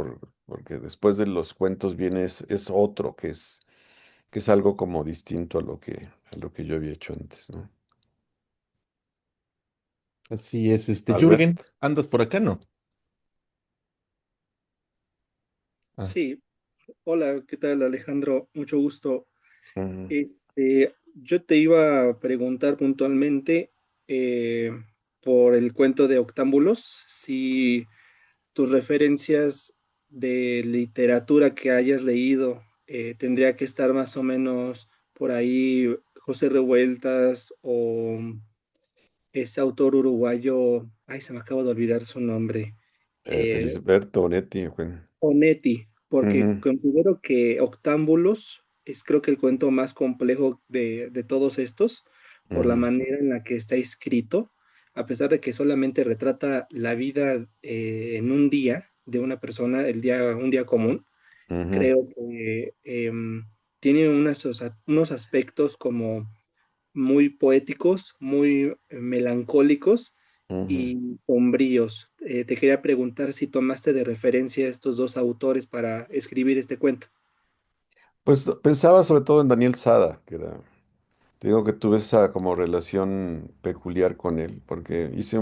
Porque después de los cuentos viene es otro, que es algo como distinto a lo que yo había hecho antes, ¿no? Así es, Jürgen, Albert. ¿andas por acá, no? Ah, Sí, hola, ¿qué tal Alejandro? Mucho gusto. Ujú, Yo te iba a preguntar puntualmente por el cuento de Octámbulos, si tus referencias de literatura que hayas leído tendría que estar más o menos por ahí José Revueltas o ese autor uruguayo, ay, se me acaba de olvidar su nombre. eh, Felisberto Netti, bueno. Onetti, porque Ujú, considero que Octámbulos es creo que el cuento más complejo de todos estos, por la ujú, manera en la que está escrito, a pesar de que solamente retrata la vida en un día de una persona, un día común, ujú, creo que tiene unos aspectos como muy poéticos, muy melancólicos ujú. y sombríos. Te quería preguntar si tomaste de referencia a estos dos autores para escribir este cuento. Pues pensaba sobre todo en Daniel Sada, te digo que tuve esa como relación peculiar con él, porque hice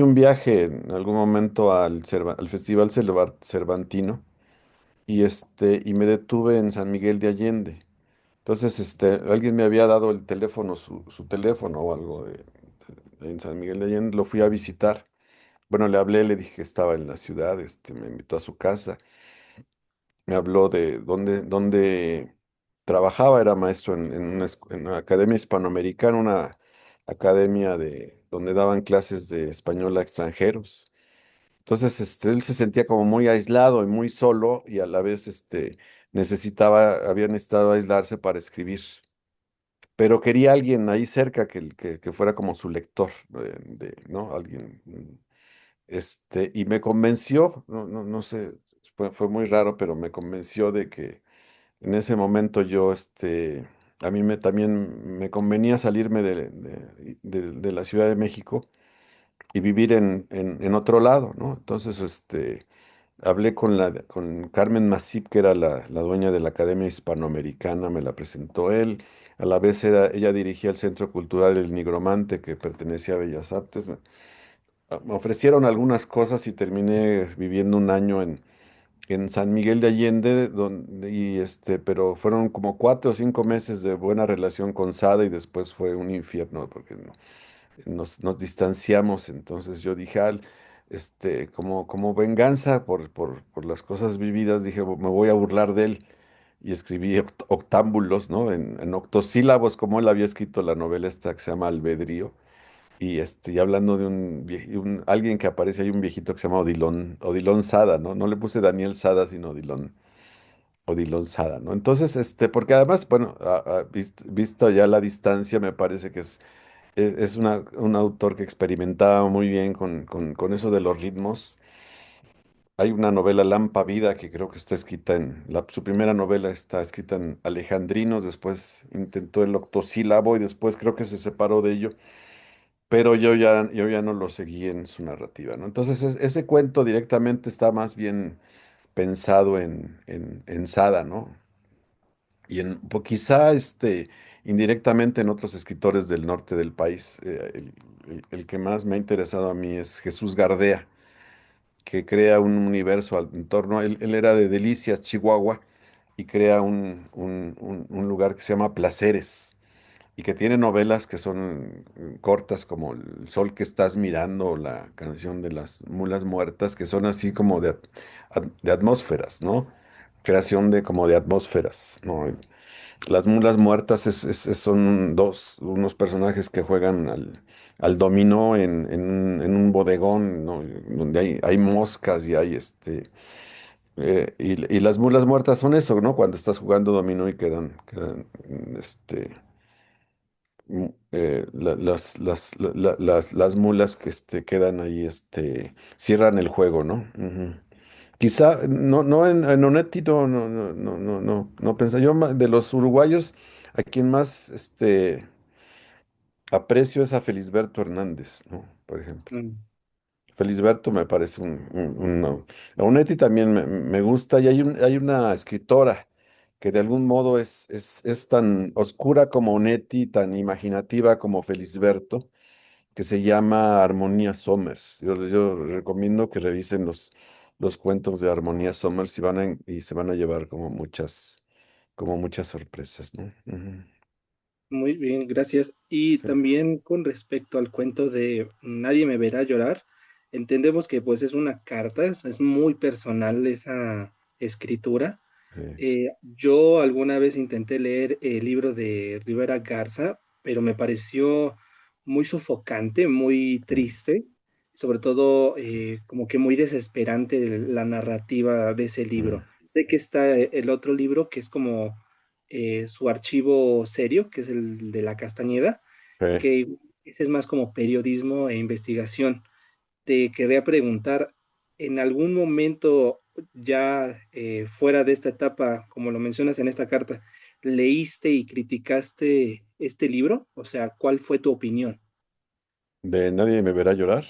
un viaje en algún momento al Festival Cervantino y me detuve en San Miguel de Allende. Entonces, alguien me había dado el teléfono, su teléfono o algo en San Miguel de Allende, lo fui a visitar. Bueno, le hablé, le dije que estaba en la ciudad, me invitó a su casa. Me habló de dónde trabajaba, era maestro en una academia hispanoamericana, una academia donde daban clases de español a extranjeros. Entonces, él se sentía como muy aislado y muy solo y a la vez, había necesitado aislarse para escribir. Pero quería alguien ahí cerca que fuera como su lector, ¿no? Alguien, y me convenció, no sé, fue muy raro, pero me convenció de que en ese momento a mí también me convenía salirme de la Ciudad de México y vivir en otro lado, ¿no? Entonces, hablé con Carmen Masip, que era la dueña de la Academia Hispanoamericana, me la presentó él. A la vez ella dirigía el Centro Cultural El Nigromante, que pertenecía a Bellas Artes. me ofrecieron algunas cosas y terminé viviendo un año en San Miguel de Allende, pero fueron como 4 o 5 meses de buena relación con Sada y después fue un infierno porque nos distanciamos. Entonces yo dije, como venganza por las cosas vividas, dije, me voy a burlar de él". Y escribí octámbulos, ¿no? En octosílabos, como él había escrito la novela esta que se llama Albedrío. Y hablando de alguien que aparece, hay un viejito que se llama Odilon Sada, ¿no? No le puse Daniel Sada, sino Odilon Sada, ¿no? Entonces, porque además, bueno, visto ya la distancia, me parece que es un autor que experimentaba muy bien con eso de los ritmos. Hay una novela Lampa Vida que creo que está escrita su primera novela está escrita en alejandrinos, después intentó el octosílabo y después creo que se separó de ello, pero yo ya no lo seguí en su narrativa, ¿no? Entonces ese cuento directamente está más bien pensado en Sada, ¿no? Y quizá indirectamente en otros escritores del norte del país. El que más me ha interesado a mí es Jesús Gardea, que crea un universo en torno. Él era de Delicias, Chihuahua, y crea un lugar que se llama Placeres y que tiene novelas que son cortas como El sol que estás mirando o la canción de las mulas muertas, que son así como de atmósferas, ¿no? Creación como de atmósferas, ¿no? Las mulas muertas son unos personajes que juegan al dominó en un bodegón, ¿no? Donde hay moscas y y las mulas muertas son eso, ¿no? Cuando estás jugando dominó y quedan las mulas que quedan ahí, cierran el juego, ¿no? Ujú. Quizá, no en Onetti, no pensé. Yo de los uruguayos, a quien más aprecio es a Felisberto Hernández, ¿no? Por ejemplo. Mm, Felisberto me parece Onetti también me gusta y hay una escritora que de algún modo es tan oscura como Onetti, tan imaginativa como Felisberto, que se llama Armonía Somers. Yo recomiendo que revisen los cuentos de Armonía Somers y se van a llevar como muchas sorpresas, ¿no? Ujú. muy bien, gracias. Y Sí, también con respecto al cuento de Nadie me verá llorar, entendemos que pues es una carta, es muy personal esa escritura. sí. Yo alguna vez intenté leer el libro de Rivera Garza, pero me pareció muy sofocante, muy Mm, triste, sobre todo como que muy desesperante la narrativa de ese mm, libro. Sé que está el otro libro que es como su archivo serio, que es el de La Castañeda, sí. que ese es más como periodismo e investigación. Te quería preguntar, ¿en algún momento ya fuera de esta etapa, como lo mencionas en esta carta, leíste y criticaste este libro? O sea, ¿cuál fue tu opinión? De Nadie me verá llorar.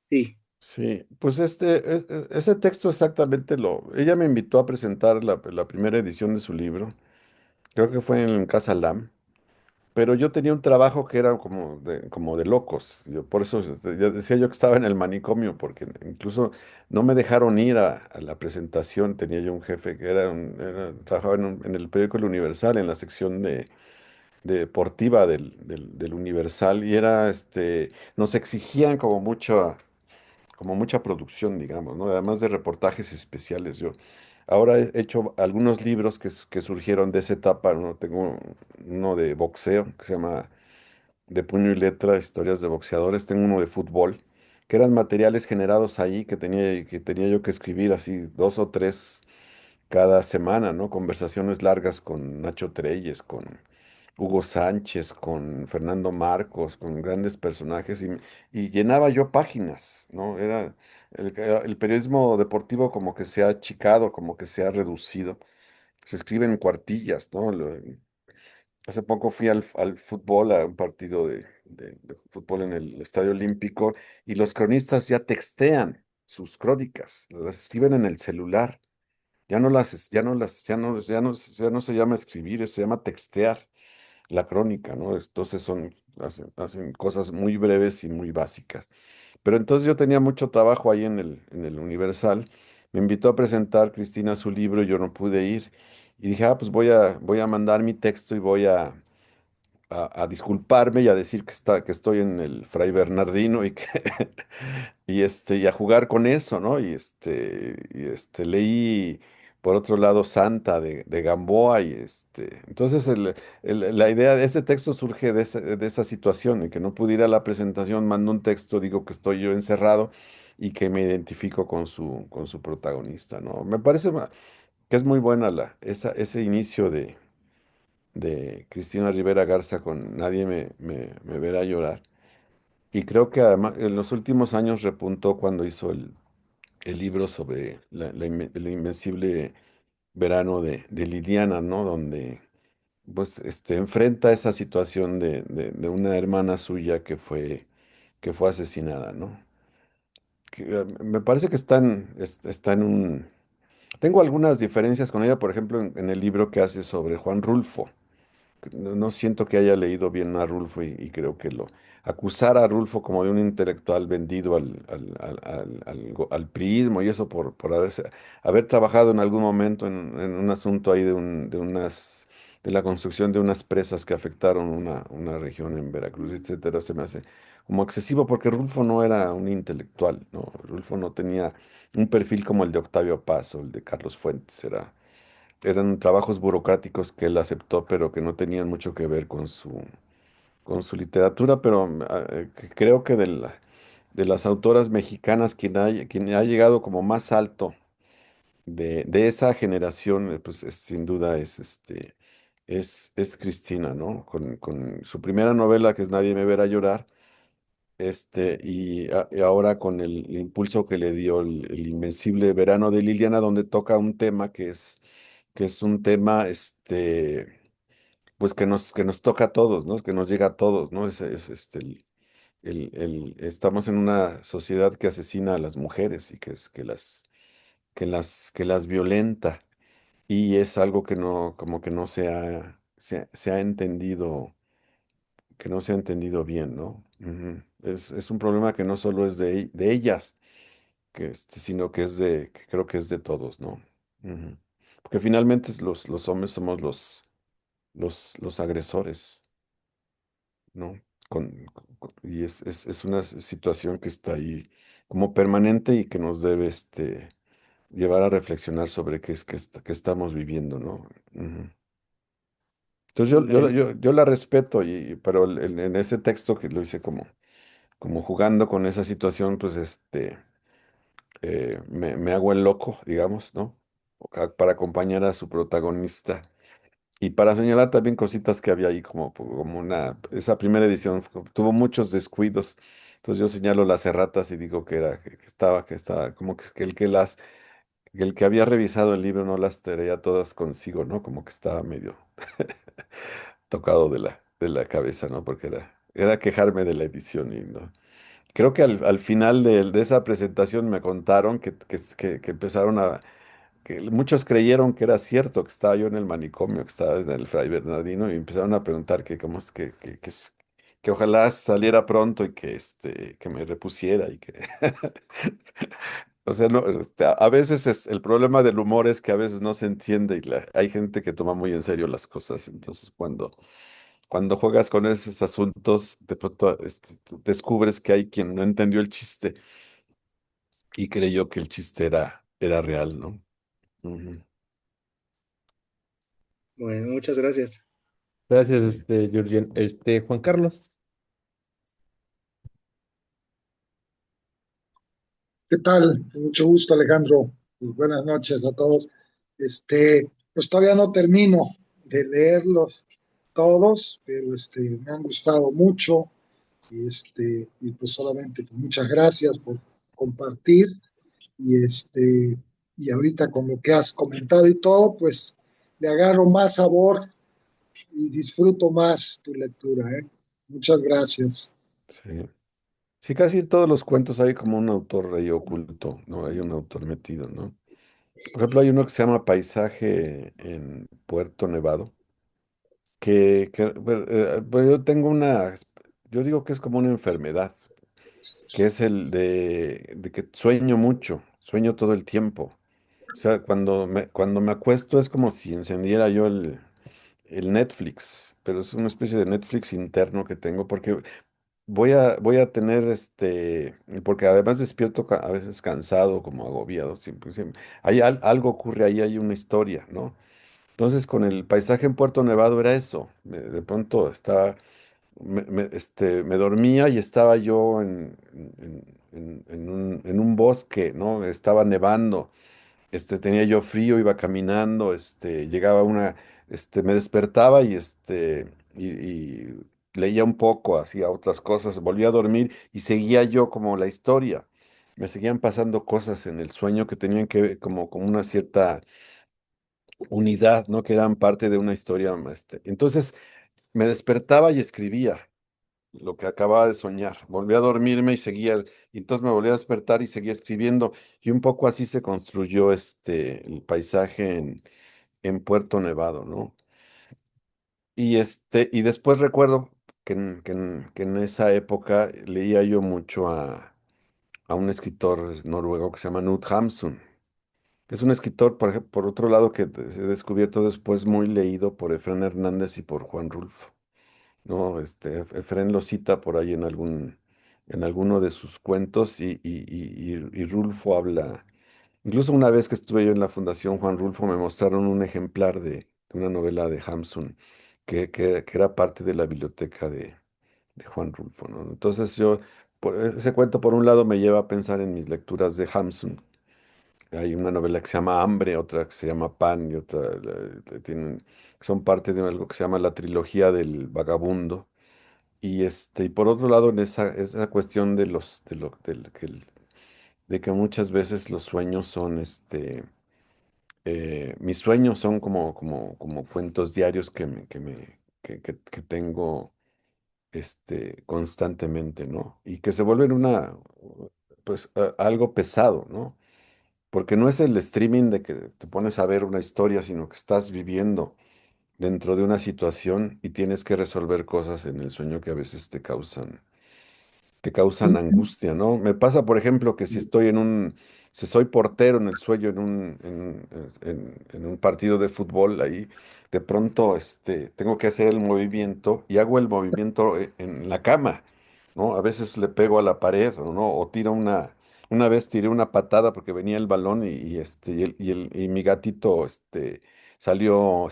Sí. Sí, pues ese texto exactamente ella me invitó a presentar la primera edición de su libro, creo que fue en Casa Lam, pero yo tenía un trabajo que era como de locos. Por eso ya decía yo que estaba en el manicomio, porque incluso no me dejaron ir a la presentación. Tenía yo un jefe que trabajaba en el periódico El Universal, en la sección de deportiva del Universal, y nos exigían como mucha producción, digamos, ¿no? Además de reportajes especiales. Yo ahora he hecho algunos libros que surgieron de esa etapa, ¿no? Tengo uno de boxeo que se llama De puño y letra, historias de boxeadores. Tengo uno de fútbol, que eran materiales generados ahí que tenía yo que escribir así 2 o 3 cada semana, ¿no? Conversaciones largas con Nacho Treyes, con Hugo Sánchez, con Fernando Marcos, con grandes personajes y llenaba yo páginas, ¿no? El periodismo deportivo como que se ha achicado, como que se ha reducido. Se escriben cuartillas, ¿no? Hace poco fui al fútbol, a un partido de fútbol en el Estadio Olímpico y los cronistas ya textean sus crónicas, las escriben en el celular. Ya no se llama escribir, se llama textear. la crónica, ¿no? Entonces hacen cosas muy breves y muy básicas. Pero entonces yo tenía mucho trabajo ahí en el Universal. Me invitó a presentar Cristina su libro y yo no pude ir. Y dije, pues voy a mandar mi texto y voy a disculparme y a decir que estoy en el Fray Bernardino y que y a jugar con eso, ¿no? Leí por otro lado Santa de Gamboa entonces la idea de ese texto surge de esa situación, en que no pude ir a la presentación, mando un texto, digo que estoy yo encerrado y que me identifico con su protagonista, ¿no? Me parece que es muy buena ese inicio de Cristina Rivera Garza con Nadie me verá llorar. Y creo que además en los últimos años repuntó cuando hizo el libro sobre el invencible verano de Liliana, ¿no? Donde pues enfrenta esa situación de una hermana suya que fue asesinada, ¿no? Me parece que está en un... Tengo algunas diferencias con ella, por ejemplo, en el libro que hace sobre Juan Rulfo. No siento que haya leído bien a Rulfo y creo que acusar a Rulfo como de un intelectual vendido al priismo y eso por haber trabajado en algún momento en un asunto ahí de la construcción de unas presas que afectaron una región en Veracruz, etcétera, se me hace como excesivo porque Rulfo no era un intelectual, ¿no? Rulfo no tenía un perfil como el de Octavio Paz o el de Carlos Fuentes, eran trabajos burocráticos que él aceptó, pero que no tenían mucho que ver con su literatura, pero creo que de las autoras mexicanas, quien ha llegado como más alto de esa generación, pues sin duda es Cristina, ¿no? Con su primera novela, que es Nadie me verá llorar, y ahora con el impulso que le dio el Invencible Verano de Liliana, donde toca un tema que es un tema, pues que nos toca a todos, ¿no? Que nos llega a todos, ¿no? Estamos en una sociedad que asesina a las mujeres y que las violenta y es algo que no, como que no se ha entendido, que no se ha entendido bien, ¿no? Ujú. Es un problema que no solo es de ellas, sino que que creo que es de todos, ¿no? Ujú. Porque finalmente los hombres somos los agresores, ¿no? Y es una situación que está ahí como permanente y que nos debe llevar a reflexionar sobre qué es que estamos viviendo, ¿no? Ujú. Entonces Bueno, yo la respeto, pero en ese texto que lo hice como jugando con esa situación, pues me hago el loco, digamos, ¿no? Para acompañar a su protagonista. Y para señalar también cositas que había ahí como esa primera edición tuvo muchos descuidos. Entonces yo señalo las erratas y digo que estaba, como que el que había revisado el libro no las traía todas consigo, ¿no? Como que estaba medio tocado de la cabeza, ¿no? Porque era quejarme de la edición y no. Creo que al final de esa presentación me contaron que empezaron que muchos creyeron que era cierto, que estaba yo en el manicomio, que estaba en el Fray Bernardino, y empezaron a preguntar que cómo es que ojalá saliera pronto y que me repusiera y que o sea, no, a veces el problema del humor es que a veces no se entiende y hay gente que toma muy en serio las cosas. Entonces, cuando juegas con esos asuntos, de pronto descubres que hay quien no entendió el chiste y creyó que el chiste era real, ¿no? Ujú. bueno, muchas gracias. Gracias, Sí. Georgien. Juan Carlos. ¿Qué tal? Mucho gusto, Alejandro. Pues buenas noches a todos. Pues todavía no termino de leerlos todos, pero me han gustado mucho y pues solamente pues, muchas gracias por compartir y y ahorita con lo que has comentado y todo, pues le agarro más sabor y disfruto más tu lectura, ¿eh? Muchas gracias. Sí. Sí, casi en todos los cuentos hay como un autor ahí oculto, ¿no? Hay un autor metido, ¿no? Por ejemplo, hay uno que se llama Paisaje en Puerto Nevado, bueno, yo tengo yo digo que es como una enfermedad, que es el de que sueño mucho, sueño todo el tiempo. O sea, cuando me acuesto es como si encendiera yo el Netflix, pero es una especie de Netflix interno que tengo porque voy a tener porque además despierto a veces cansado, como agobiado, siempre. Algo ocurre ahí, hay una historia, ¿no? Entonces con el paisaje en Puerto Nevado era eso. De pronto me dormía y estaba yo en un bosque, ¿no? Estaba nevando, tenía yo frío, iba caminando, llegaba me despertaba y leía un poco, hacía otras cosas, volvía a dormir y seguía yo como la historia. Me seguían pasando cosas en el sueño que tenían que ver como una cierta unidad, ¿no? Que eran parte de una historia. Entonces me despertaba y escribía lo que acababa de soñar. Volví a dormirme y y entonces me volví a despertar y seguía escribiendo. Y un poco así se construyó el paisaje en Puerto Nevado, ¿no? Y después recuerdo que en esa época leía yo mucho a un escritor noruego que se llama Knut Hamsun, que es un escritor, por otro lado, que he descubierto después muy leído por Efrén Hernández y por Juan Rulfo. No, Efrén lo cita por ahí en alguno de sus cuentos y Rulfo habla. Incluso una vez que estuve yo en la Fundación Juan Rulfo me mostraron un ejemplar de una novela de Hamsun que era parte de la biblioteca de Juan Rulfo, ¿no? Entonces ese cuento por un lado me lleva a pensar en mis lecturas de Hamsun. Hay una novela que se llama Hambre, otra que se llama Pan y otra son parte de algo que se llama la trilogía del vagabundo. Y por otro lado, en esa cuestión de que muchas veces los sueños son, mis sueños son como cuentos diarios que tengo, constantemente, ¿no? Y que se vuelven pues, algo pesado, ¿no? Porque no es el streaming de que te pones a ver una historia, sino que estás viviendo dentro de una situación y tienes que resolver cosas en el sueño que a veces te causan angustia, ¿no? Me pasa, por ejemplo, que si soy portero en el sueño en un partido de fútbol, ahí de pronto tengo que hacer el movimiento y hago el movimiento en la cama, ¿no? A veces le pego a la pared, ¿no? O una vez tiré una patada porque venía el balón y mi gatito, salió,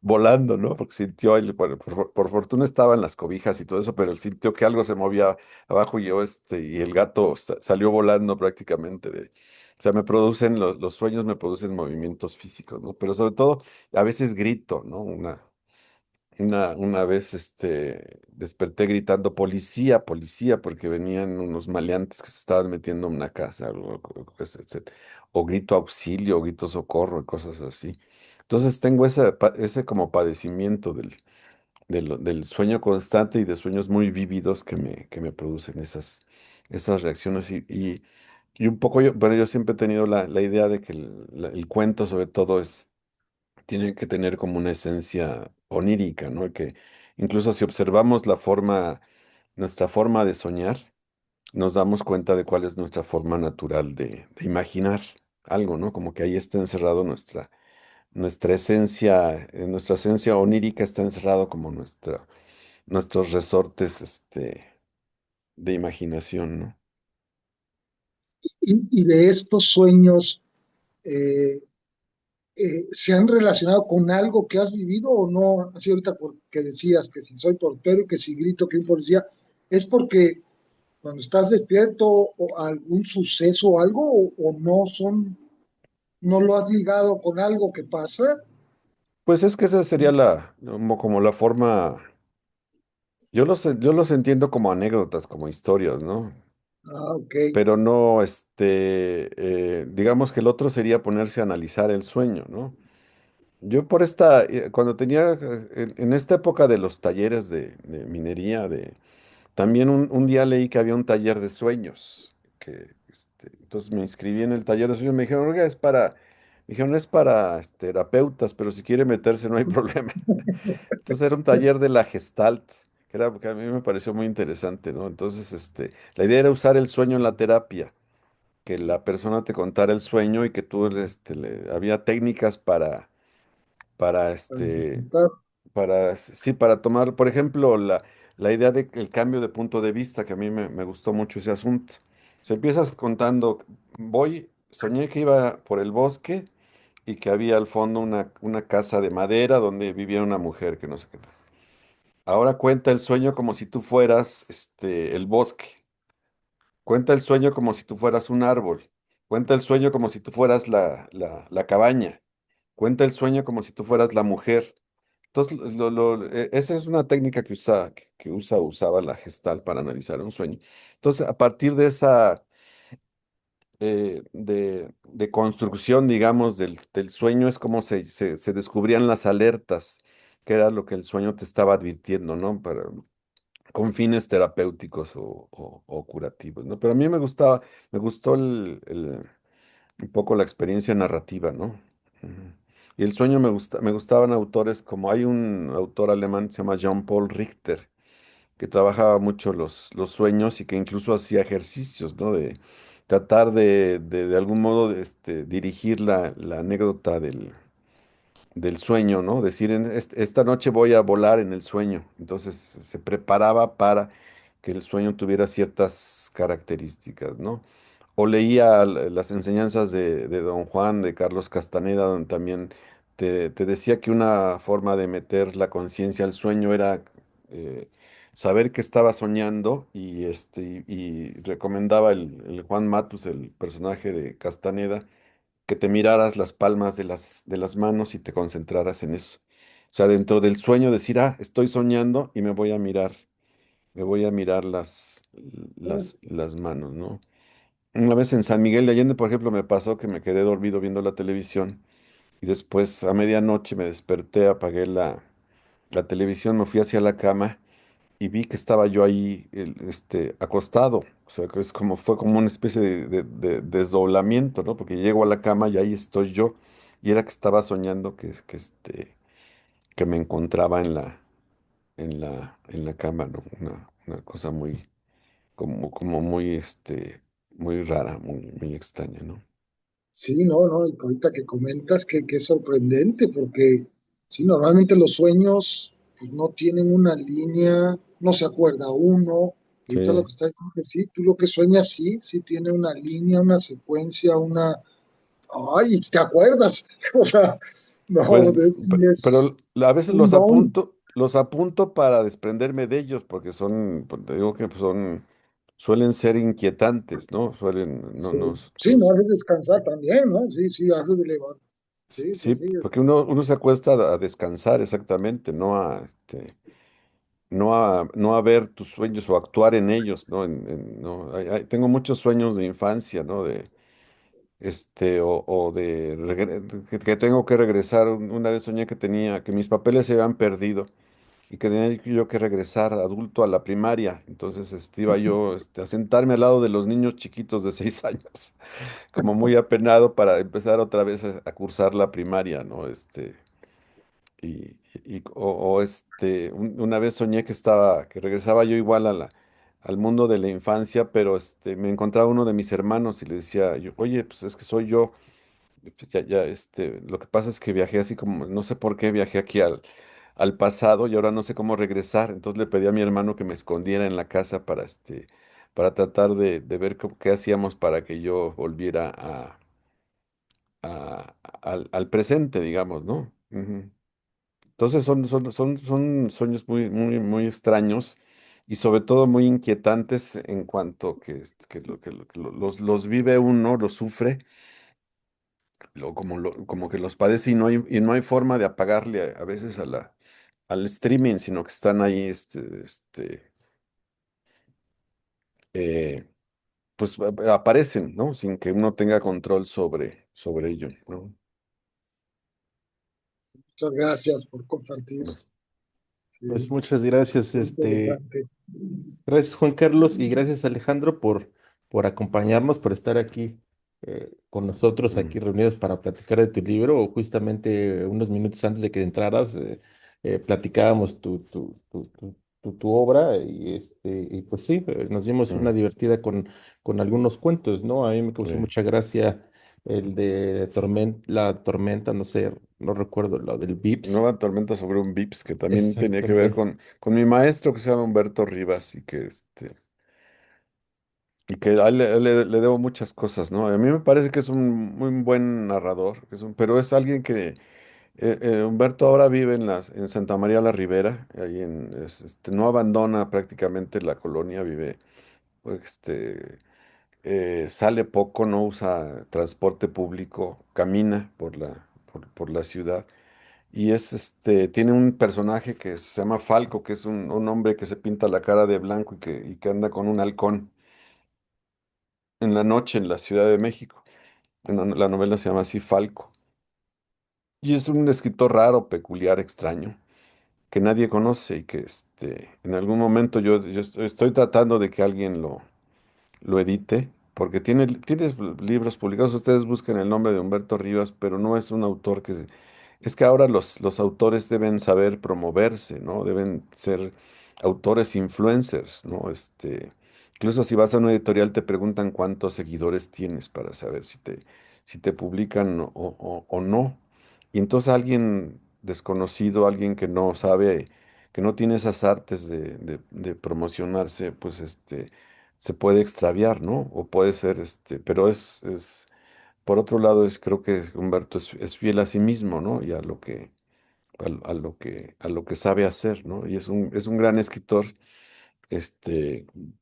volando, ¿no? Porque sintió, por fortuna estaba en las cobijas y todo eso, pero él sintió que algo se movía abajo y el gato salió volando prácticamente o sea, los sueños me producen movimientos físicos, ¿no? Pero sobre todo, a veces grito, ¿no? Una vez, desperté gritando, policía, policía, porque venían unos maleantes que se estaban metiendo en una casa, o grito auxilio, o grito socorro, y cosas así. Entonces tengo ese como padecimiento del sueño constante y de sueños muy vívidos que me producen esas reacciones y un poco bueno, yo siempre he tenido la idea de que el cuento sobre todo tiene que tener como una esencia onírica, ¿no? Que incluso si observamos nuestra forma de soñar, nos damos cuenta de cuál es nuestra forma natural de imaginar algo, ¿no? Como que ahí está encerrado nuestra esencia onírica está encerrado como nuestros resortes, de imaginación, ¿no? Y de estos sueños, eh, ¿se han relacionado con algo que has vivido o no? Así ahorita porque decías que si soy portero y que si grito que un policía, ¿es porque cuando estás despierto o algún suceso o algo o no no lo has ligado con algo que pasa? Pues es que esa sería como la forma, yo los entiendo como anécdotas, como historias, ¿no? Ah, ok. Pero no, digamos que el otro sería ponerse a analizar el sueño, ¿no? Yo cuando tenía, en esta época de los talleres de minería, también un día leí que había un taller de sueños, entonces me inscribí en el taller de sueños, me dijeron, oiga, es Me dijeron, es para terapeutas, pero si quiere meterse no hay problema. Entonces era un taller de la Gestalt, que a mí me pareció muy interesante, ¿no? Entonces, la idea era usar el sueño en la terapia, que la persona te contara el sueño y que tú, había técnicas para, Para interpretar. sí, para tomar, por ejemplo, la idea de el cambio de punto de vista, que a mí me gustó mucho ese asunto. Se empiezas contando, soñé que iba por el bosque y que había al fondo una casa de madera donde vivía una mujer que no sé qué tal. Ahora cuenta el sueño como si tú fueras el bosque. Cuenta el sueño como si tú fueras un árbol. Cuenta el sueño como si tú fueras la cabaña. Cuenta el sueño como si tú fueras la mujer. Entonces, esa es una técnica que usaba la Gestalt para analizar un sueño. Entonces, a partir de esa de construcción, digamos, del sueño, es como se descubrían las alertas, que era lo que el sueño te estaba advirtiendo, ¿no? Con fines terapéuticos o curativos, ¿no? Pero a mí me gustó un poco la experiencia narrativa, ¿no? Ujú. Y el sueño me gustaban autores como hay un autor alemán que se llama Jean-Paul Richter, que trabajaba mucho los sueños y que incluso hacía ejercicios, ¿no? De tratar de algún modo dirigir la anécdota del sueño, ¿no? Decir, esta noche voy a volar en el sueño. Entonces se preparaba para que el sueño tuviera ciertas características, ¿no? O leía las enseñanzas de Don Juan, de Carlos Castaneda, donde también te decía que una forma de meter la conciencia al sueño era eh, saber que estaba soñando y recomendaba el Juan Matus, el personaje de Castaneda, que te miraras las palmas de las manos y te concentraras en eso. O sea, dentro del sueño decir, estoy soñando y me voy a mirar las manos, ¿no? Una vez en San Miguel de Allende, por ejemplo, me pasó que me quedé dormido viendo la televisión y después a medianoche me desperté, apagué la televisión, me fui hacia la cama y vi que estaba yo ahí, acostado. O sea, que fue como una especie de desdoblamiento, ¿no? Porque llego a la cama y ahí estoy yo. Y era que estaba soñando que me encontraba en la cama, ¿no? Una cosa como muy rara, muy extraña, ¿no? Sí, no, no, y ahorita que comentas que es sorprendente, porque sí, normalmente los sueños pues, no tienen una línea, no se acuerda uno, y ahorita lo Sí, que está diciendo que sí, tú lo que sueñas sí, sí tiene una línea, una secuencia, ay, ¿te acuerdas? O sea, no, pues, sí es pero a veces un don. los apunto para desprenderme de ellos, porque pues, te digo que suelen ser inquietantes, ¿no? No, Sí, no, sí, no hace descansar también, ¿no? Sí, sí, hace de levantar. Sí, sí, sí, sí, porque uno se acuesta a descansar exactamente, no a ver tus sueños o actuar en ellos, ¿no? ¿no? Tengo muchos sueños de infancia, ¿no? Que tengo que regresar. Una vez soñé que mis papeles se habían perdido y que tenía yo que regresar adulto a la primaria. Entonces, iba yo, a sentarme al lado de los niños chiquitos de 6 años, como muy apenado para empezar otra vez a cursar la primaria, ¿no? Una vez soñé que regresaba yo igual al mundo de la infancia, pero me encontraba uno de mis hermanos y le decía yo, oye, pues es que soy yo. Y pues, ya, lo que pasa es que viajé así como, no sé por qué viajé aquí al pasado y ahora no sé cómo regresar. Entonces le pedí a mi hermano que me escondiera en la casa para tratar de ver qué hacíamos para que yo volviera al presente, digamos, ¿no? Ujú. Entonces son sueños muy, muy, muy extraños y sobre todo muy inquietantes en cuanto que los vive uno, los sufre, como que los padece y no hay forma de apagarle a veces al streaming, sino que están ahí, eh, pues aparecen, ¿no? Sin que uno tenga control sobre ello, ¿no? Muchas gracias por compartir. Pues Sí, muchas gracias, muy interesante. gracias Juan Carlos y gracias Alejandro por acompañarnos, por estar aquí con nosotros Mm. aquí reunidos para platicar de tu libro, o justamente unos minutos antes de que entraras, platicábamos tu obra y pues sí, nos dimos una Mm, divertida con algunos cuentos, ¿no? A mí me causó sí. mucha gracia el de la tormenta, no sé, no recuerdo, lo del Vips. Nueva tormenta sobre un Vips, que también tenía que ver Exactamente. con mi maestro que se llama Humberto Rivas y que a él le debo muchas cosas, ¿no? A mí me parece que es un muy buen narrador, pero es alguien que Humberto ahora vive en Santa María la Ribera, ahí no abandona prácticamente la colonia, vive, pues, sale poco, no usa transporte público, camina por la ciudad. Y tiene un personaje que se llama Falco, que es un hombre que se pinta la cara de blanco y que anda con un halcón en la noche en la Ciudad de México. La novela se llama así Falco. Y es un escritor raro, peculiar, extraño, que nadie conoce y que en algún momento yo estoy tratando de que alguien lo edite, porque tiene libros publicados. Ustedes busquen el nombre de Humberto Rivas, pero no es un autor Es que ahora los autores deben saber promoverse, ¿no? Deben ser autores influencers, ¿no? Incluso si vas a una editorial te preguntan cuántos seguidores tienes para saber si te publican o no. Y entonces alguien desconocido, alguien que no sabe, que no tiene esas artes de promocionarse, pues se puede extraviar, ¿no? O puede ser, pero por otro lado, creo que Humberto es fiel a sí mismo, ¿no? Y a lo que sabe hacer, ¿no? Y es un gran escritor,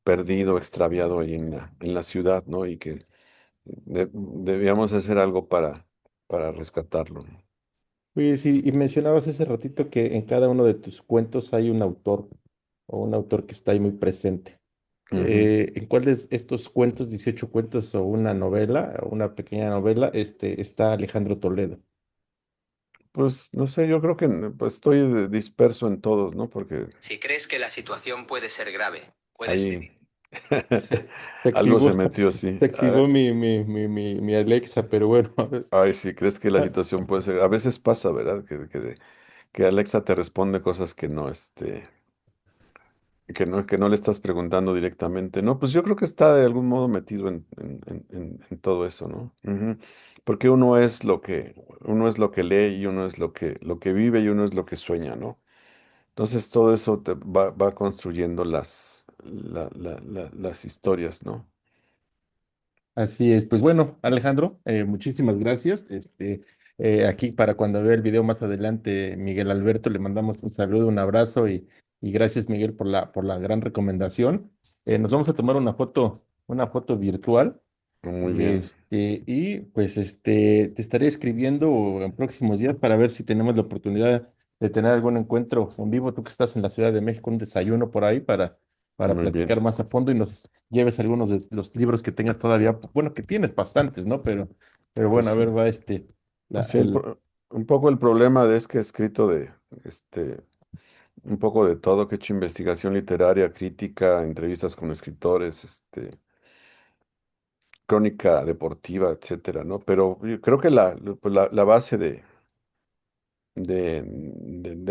perdido, extraviado ahí en la ciudad, ¿no? Y que debíamos hacer algo para rescatarlo, ¿no? Oye, sí, y mencionabas hace ratito que en cada uno de tus cuentos hay un autor o un autor que está ahí muy presente. Ujú. ¿En cuál de estos cuentos, 18 cuentos o una novela, o una pequeña novela, está Alejandro Toledo? Pues no sé, yo creo que pues, estoy disperso en todos, ¿no? Porque Si crees que la situación puede ser grave, puedes ahí decidir. Se, se algo activó, se metió, sí. se activó mi Alexa, pero bueno, a ver. Ay, sí, crees que la Ah, situación puede ser. A veces pasa, ¿verdad? Que Alexa te responde cosas que no le estás preguntando directamente. No, pues yo creo que está de algún modo metido en todo eso, ¿no? Ujú. Porque uno es lo que lee y uno es lo que vive y uno es lo que sueña, ¿no? Entonces todo eso te va construyendo las historias, ¿no? así es, pues bueno, Alejandro, muchísimas gracias. Aquí para cuando vea el video más adelante, Miguel Alberto, le mandamos un saludo, un abrazo y gracias, Miguel, por la gran recomendación. Nos vamos a tomar una foto virtual. Muy Y bien, pues te estaré escribiendo en próximos días para ver si tenemos la oportunidad de tener algún encuentro en vivo, tú que estás en la Ciudad de México, un desayuno por ahí para muy bien. platicar más a fondo y nos lleves algunos de los libros que tengas todavía, bueno, que tienes bastantes, ¿no? Pero Pues bueno, a sí. ver, va Pues sí, un poco el problema es que he escrito un poco de todo, que he hecho investigación literaria, crítica, entrevistas con escritores, crónica deportiva, etcétera, ¿no? Pero yo creo que la base de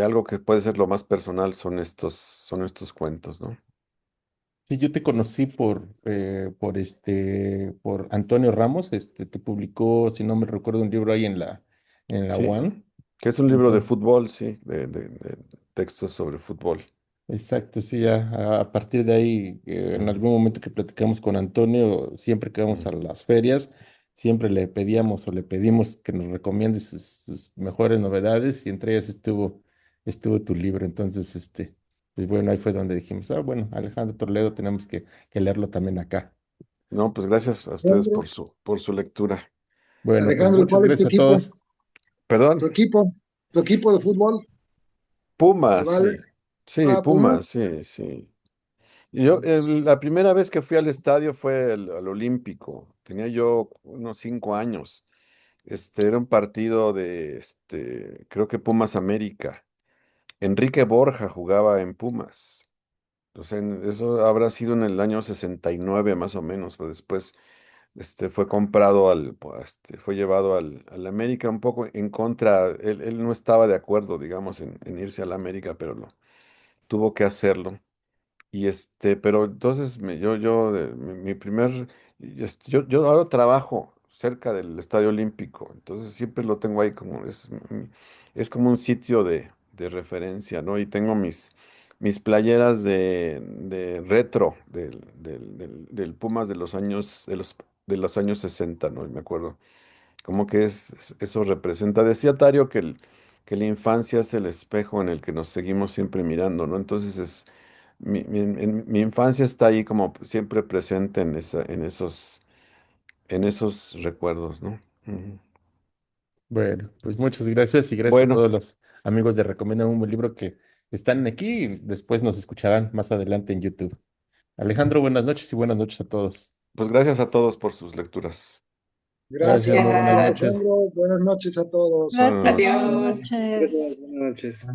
algo que puede ser lo más personal son estos cuentos, ¿no? sí, yo te conocí por Antonio Ramos, te publicó, si no me recuerdo, un libro ahí en la Sí, UAN. que es un libro de fútbol, sí, de textos sobre fútbol. Exacto, sí, ya a partir de ahí, en Ujú, algún momento que platicamos con Antonio, siempre que vamos a ujú. las ferias, siempre le pedíamos o le pedimos que nos recomiende sus mejores novedades y entre ellas estuvo tu libro. Entonces, pues bueno, ahí fue donde dijimos, bueno, Alejandro Toledo tenemos que leerlo también acá. No, pues gracias a ustedes Alejandro, por su lectura. Bueno, pues Alejandro, muchas ¿cuál es tu gracias a equipo? todos. Perdón, ¿Tu equipo? ¿Tu equipo de fútbol? ¿Se Pumas, vale? sí. Sí, Pumas. Pumas, sí, sí. Yo, la primera vez que fui al estadio fue al Olímpico. Tenía yo unos 5 años. Era un partido creo que Pumas América. Enrique Borja jugaba en Pumas. Entonces, eso habrá sido en el año 69 más o menos, pero después fue comprado fue llevado al América un poco en contra. Él no estaba de acuerdo, digamos, en irse al América, pero tuvo que hacerlo. Pero entonces mi primer, yo ahora trabajo cerca del Estadio Olímpico, entonces siempre lo tengo ahí es como un sitio de referencia, ¿no? Y tengo mis playeras de retro del Pumas de los años 60, ¿no? Y me acuerdo, como que eso representa, decía Tario que la infancia es el espejo en el que nos seguimos siempre mirando, ¿no? Entonces mi infancia está ahí como siempre presente en esos recuerdos, ¿no? Ujú. Bueno, pues muchas gracias y gracias a Bueno, todos los amigos de Recomienda un buen libro que están aquí y después nos escucharán más adelante en YouTube. Alejandro, buenas noches y buenas noches a todos. pues gracias a todos por sus lecturas. Gracias, muy Gracias, buenas Gracias. noches. Alejandro. Buenas noches a todos. Buenas Gracias, noches. buenas Adiós. noches. Buenas noches.